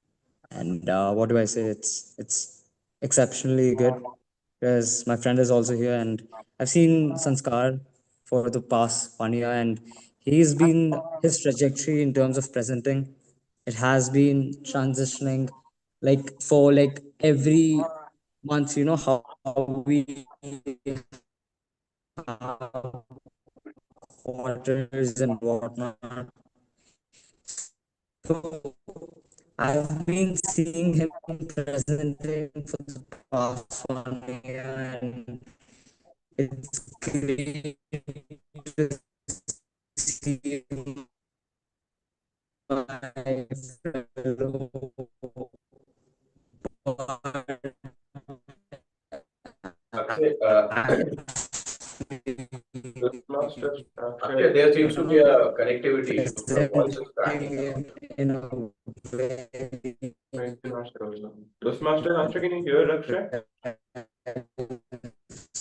And what do I say? It's exceptionally good because my friend is also here, and I've seen Sanskar for the past 1 year, and his trajectory in terms of presenting, it has been transitioning like for like every month, how we have quarters and whatnot. So I've been seeing him presenting for the past 1 year, and it's great to see my fellow Akshay, Toastmaster Akshay, There seems to be a connectivity issue. Your voice is cracking a lot. presenting in a very Toastmaster Akshay, can you hear Akshay?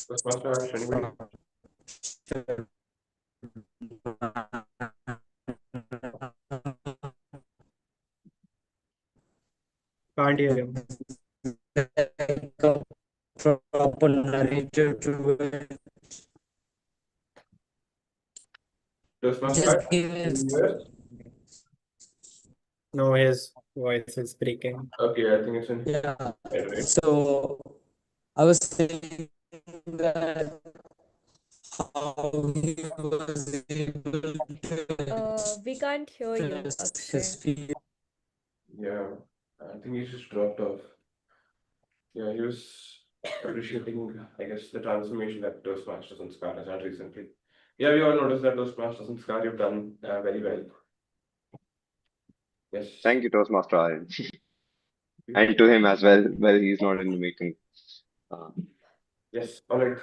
Toastmaster Akshay, anybody? Can't hear him. like a proper narrator to it. Toastmaster Just Akshay, give can it. you hear us? No, his Voice is breaking. Okay, I think it's in Yeah. head, right? So I was saying that how he was able to We can't hear you, express his Akshay. feelings. Yeah, I think he just dropped off. Yeah, he was appreciating, I guess, the transformation that Toastmasters and Scar has had recently. Yeah, we all noticed that Toastmasters and Scar you've done very well. Yes. Thank you, Toastmaster Aryan. And to him as well, well, he's not in the meeting. Yes, all right.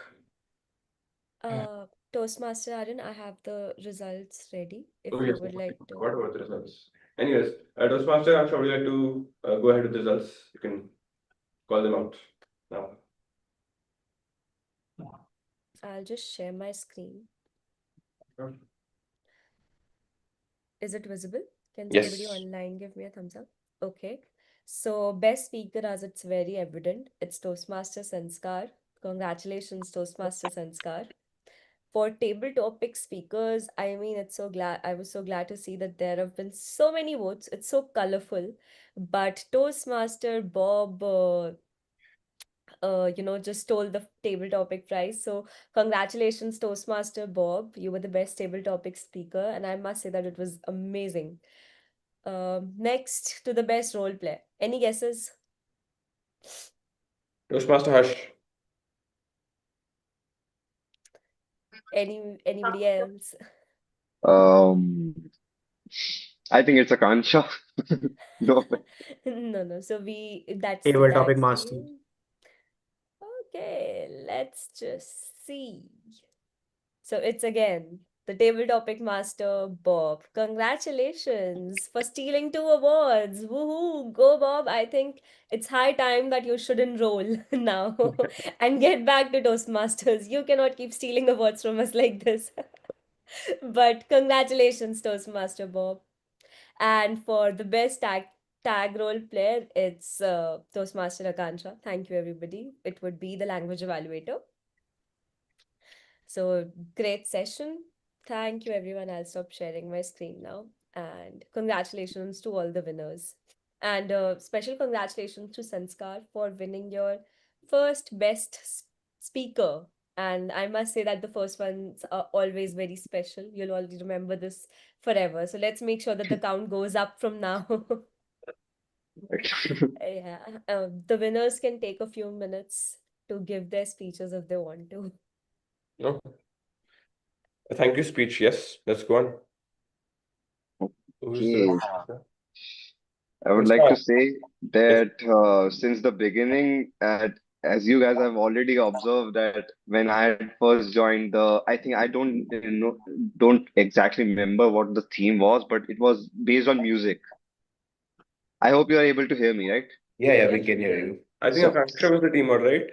Toastmaster Aryan, I have the results ready if Oh, you yes. would like to. What about the results? Anyways, Toastmaster, I'm sure would you like to go ahead with the results? You can call them out now. I'll just share my screen. Sure. Is it visible? Can Yes. somebody online give me a thumbs up? Okay. So, best speaker, as it's very evident, it's Toastmaster Sanskar. Congratulations, Toastmaster Sanskar. For table topic speakers, I mean, I was so glad to see that there have been so many votes. It's so colorful. But Toastmaster Bob, just stole the table topic prize. So congratulations, Toastmaster Bob. You were the best table topic speaker, and I must say that it was amazing. Next to the best role play. Any guesses? Toastmaster Hush. Anybody else? I think it's a Kansha. No. No. So that's the Table tag topic master. name. Okay, let's just see. So it's again the table topic master, Bob. Congratulations for stealing 2 awards. Woohoo! Go, Bob. I think it's high time that you should enroll now and get back to Toastmasters. You cannot keep stealing awards from us like this. But congratulations, Toastmaster Bob. And for the best tag role player, it's Toastmaster Akansha. Thank you, everybody. It would be the language evaluator. So great session. Thank you, everyone. I'll stop sharing my screen now. And congratulations to all the winners. And special congratulations to Sanskar for winning your first best speaker. And I must say that the first ones are always very special. You'll always remember this forever. So let's make sure that the count goes up from now. Yeah. The winners can take a few minutes to give their speeches if they want to. No. A thank you speech. Yes, let's go on. Who's Okay. the I would like to Sanskar? say that since the beginning, as you guys have already observed that when I had first joined I think I don't exactly remember what the theme was, but it was based on music. I hope you are able to hear me, right? Yeah, we can hear you. I think So, Akansha was the team, all right?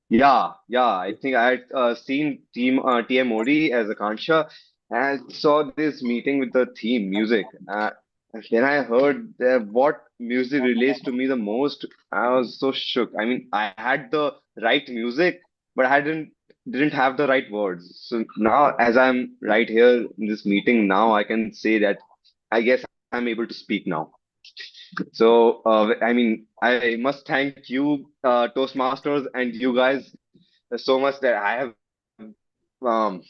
yeah. I think I had seen TM Modi as Akansha and saw this meeting with the theme music. Then I heard that what music relates to me the most. I was so shook. I mean, I had the right music, but I didn't have the right words. So now, as I'm right here in this meeting, now I can say that I guess I'm able to speak now. So, I mean, I must thank you, Toastmasters, and you guys so much that um,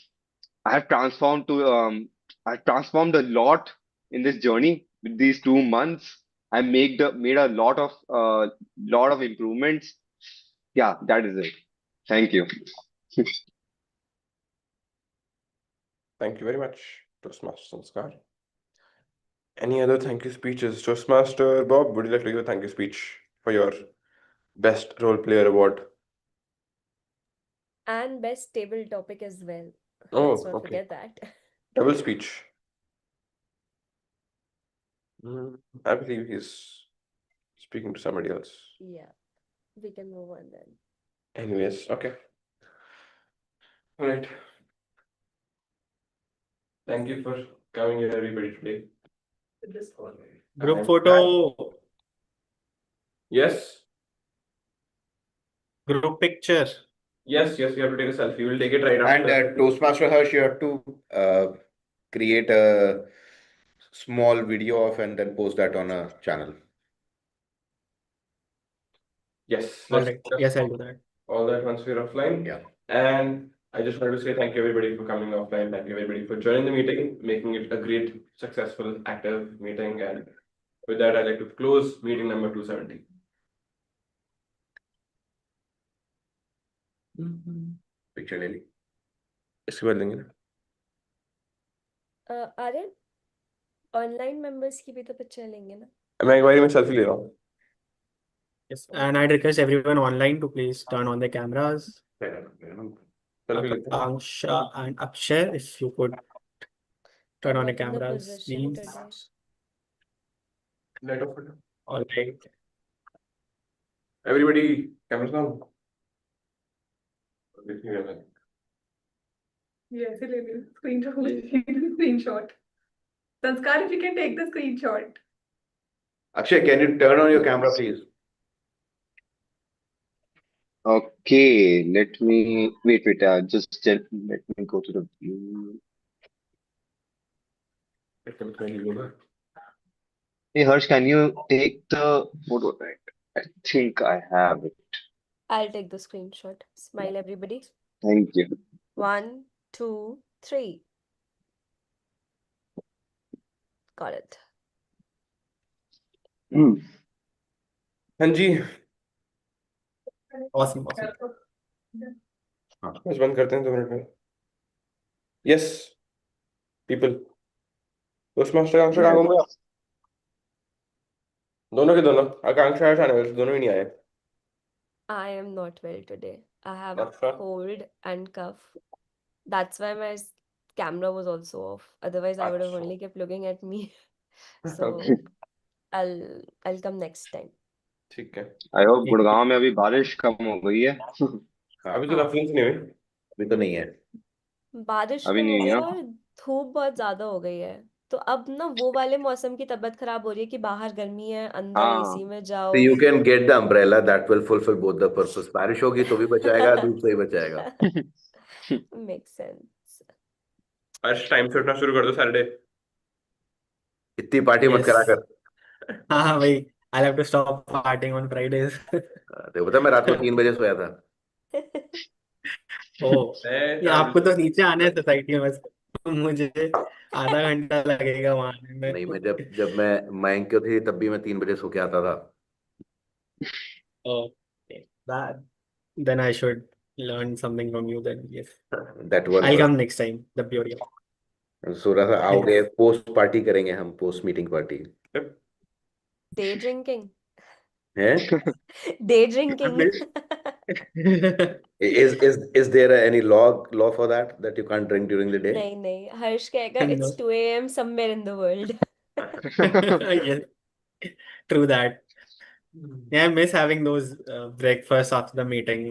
I have transformed a lot in this journey with these 2 months. I made a lot of improvements. Yeah, that is it. Thank you. Thank you very much, Toastmaster Sanskar. Any other thank you speeches? Toastmaster Bob, would you like to give a thank you speech for your best role player award? And best table topic as well. Oh, Let's not okay. forget that. Double speech. I believe he's speaking to somebody else. Yeah, we can move on then. Anyways, okay. All right. Thank you for coming here, everybody, today. Group And- photo, Yes. group picture. Yes, you have to take a selfie. We'll take it right And after. Toastmaster Harsh, you have to create a small video of and then post that on a channel. Yes, All let's right. do Yes, I'll do that. all that once we're offline. Yeah. And I just wanted to say thank you everybody for coming offline. Thank you everybody for joining the meeting, making it a great, successful, active meeting. And with that, I'd like to close meeting number 270. Picture ले ली. इसके बाद लेंगे ना. Aryan online members की भी तो picture लेंगे ना? मैं एक बारी में सेल्फी ले रहा हूँ. Yes, and I request everyone online to please turn on their cameras. Selfie लेते हैं. Akanksha and Akshay, if you could turn on your What in the cameras, position please. today? Light off it. All right. Everybody, cameras on. Yes, screenshot. Sanskar, if you can take the screenshot. Akshay, can you turn on your camera, please? Okay, let me wait. Let me go to the view. Hey Harsh, can you take the photo? Right? I think I have it. I'll take the screenshot. Smile, everybody. Thank you. 1, 2, 3. Got it. हाँ जी. Awesome, awesome. बस बंद करते हैं 2 minute में. Yes, people. टोस्टमास्टर आकांक्षा कहाँ घूम गया? दोनों के दोनों. आकांक्षा है शानवास, दोनों ही नहीं आए. I am not well today. I have अच्छा. cold and cough. That's why my camera was also off. Otherwise, I would have अच्छा. only kept looking at me. So Okay. I'll come next time. ठीक है. I hope Gurgaon में अभी बारिश कम हो गई है. अभी तो रेफरेंस नहीं हुई. अभी तो नहीं है. बारिश अभी कम हो नहीं गई है है ना? और धूप बहुत ज्यादा हो गई है. तो अब ना वो वाले मौसम की तबीयत खराब हो रही है कि बाहर गर्मी है, अंदर हाँ. एसी में So जाओ. you can get the umbrella that will fulfill both the purpose. बारिश होगी तो भी बचाएगा, धूप से ही बचाएगा. Makes sense. आज टाइम से उठना शुरू कर दो सैटरडे. इतनी पार्टी मत करा Yes. कर. हाँ भाई, I'll have to stop partying on Fridays. देखो पता है, मैं रात को 3 बजे सोया था. ओ, ये आपको तो नीचे आना है सोसाइटी में, बस मुझे आधा घंटा लगेगा वहां आने में. नहीं, मैं जब मैं मयंक के थी तब भी मैं 3 बजे सो के आता था. Okay, then I should learn something from you then. Yes, That one I'll was. come next time. जब भी हो रही है. सो रहा था, आओगे, पोस्ट पार्टी करेंगे हम, post meeting party. Day drinking. है? Day drinking. Is there any law for that you can't drink during the day? नहीं, हर्ष कहेगा No. it's 2 a.m. somewhere in the world. Yes, true that. Yeah, I miss having those breakfasts after the meeting.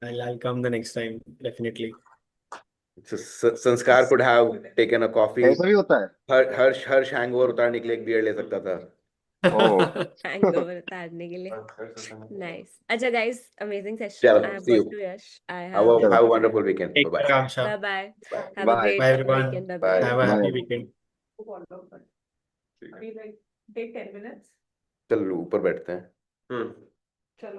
I'll come the next time, definitely. So, Sanskar could have taken a coffee. ऐसा भी होता है? हर्ष hangover उतारने के लिए एक beer ले सकता था. Hangover उतारने के लिए. Nice. अच्छा guys, amazing session. चलो, I have see you. got to Yash. I Have have a wonderful weekend. Take Bye care, bye. Kamsha. bye. Have a Bye. great Bye, everyone. weekend. Bye Bye. Have a happy Bye. weekend. Take 10 minutes. चलो ऊपर बैठते हैं. चलो.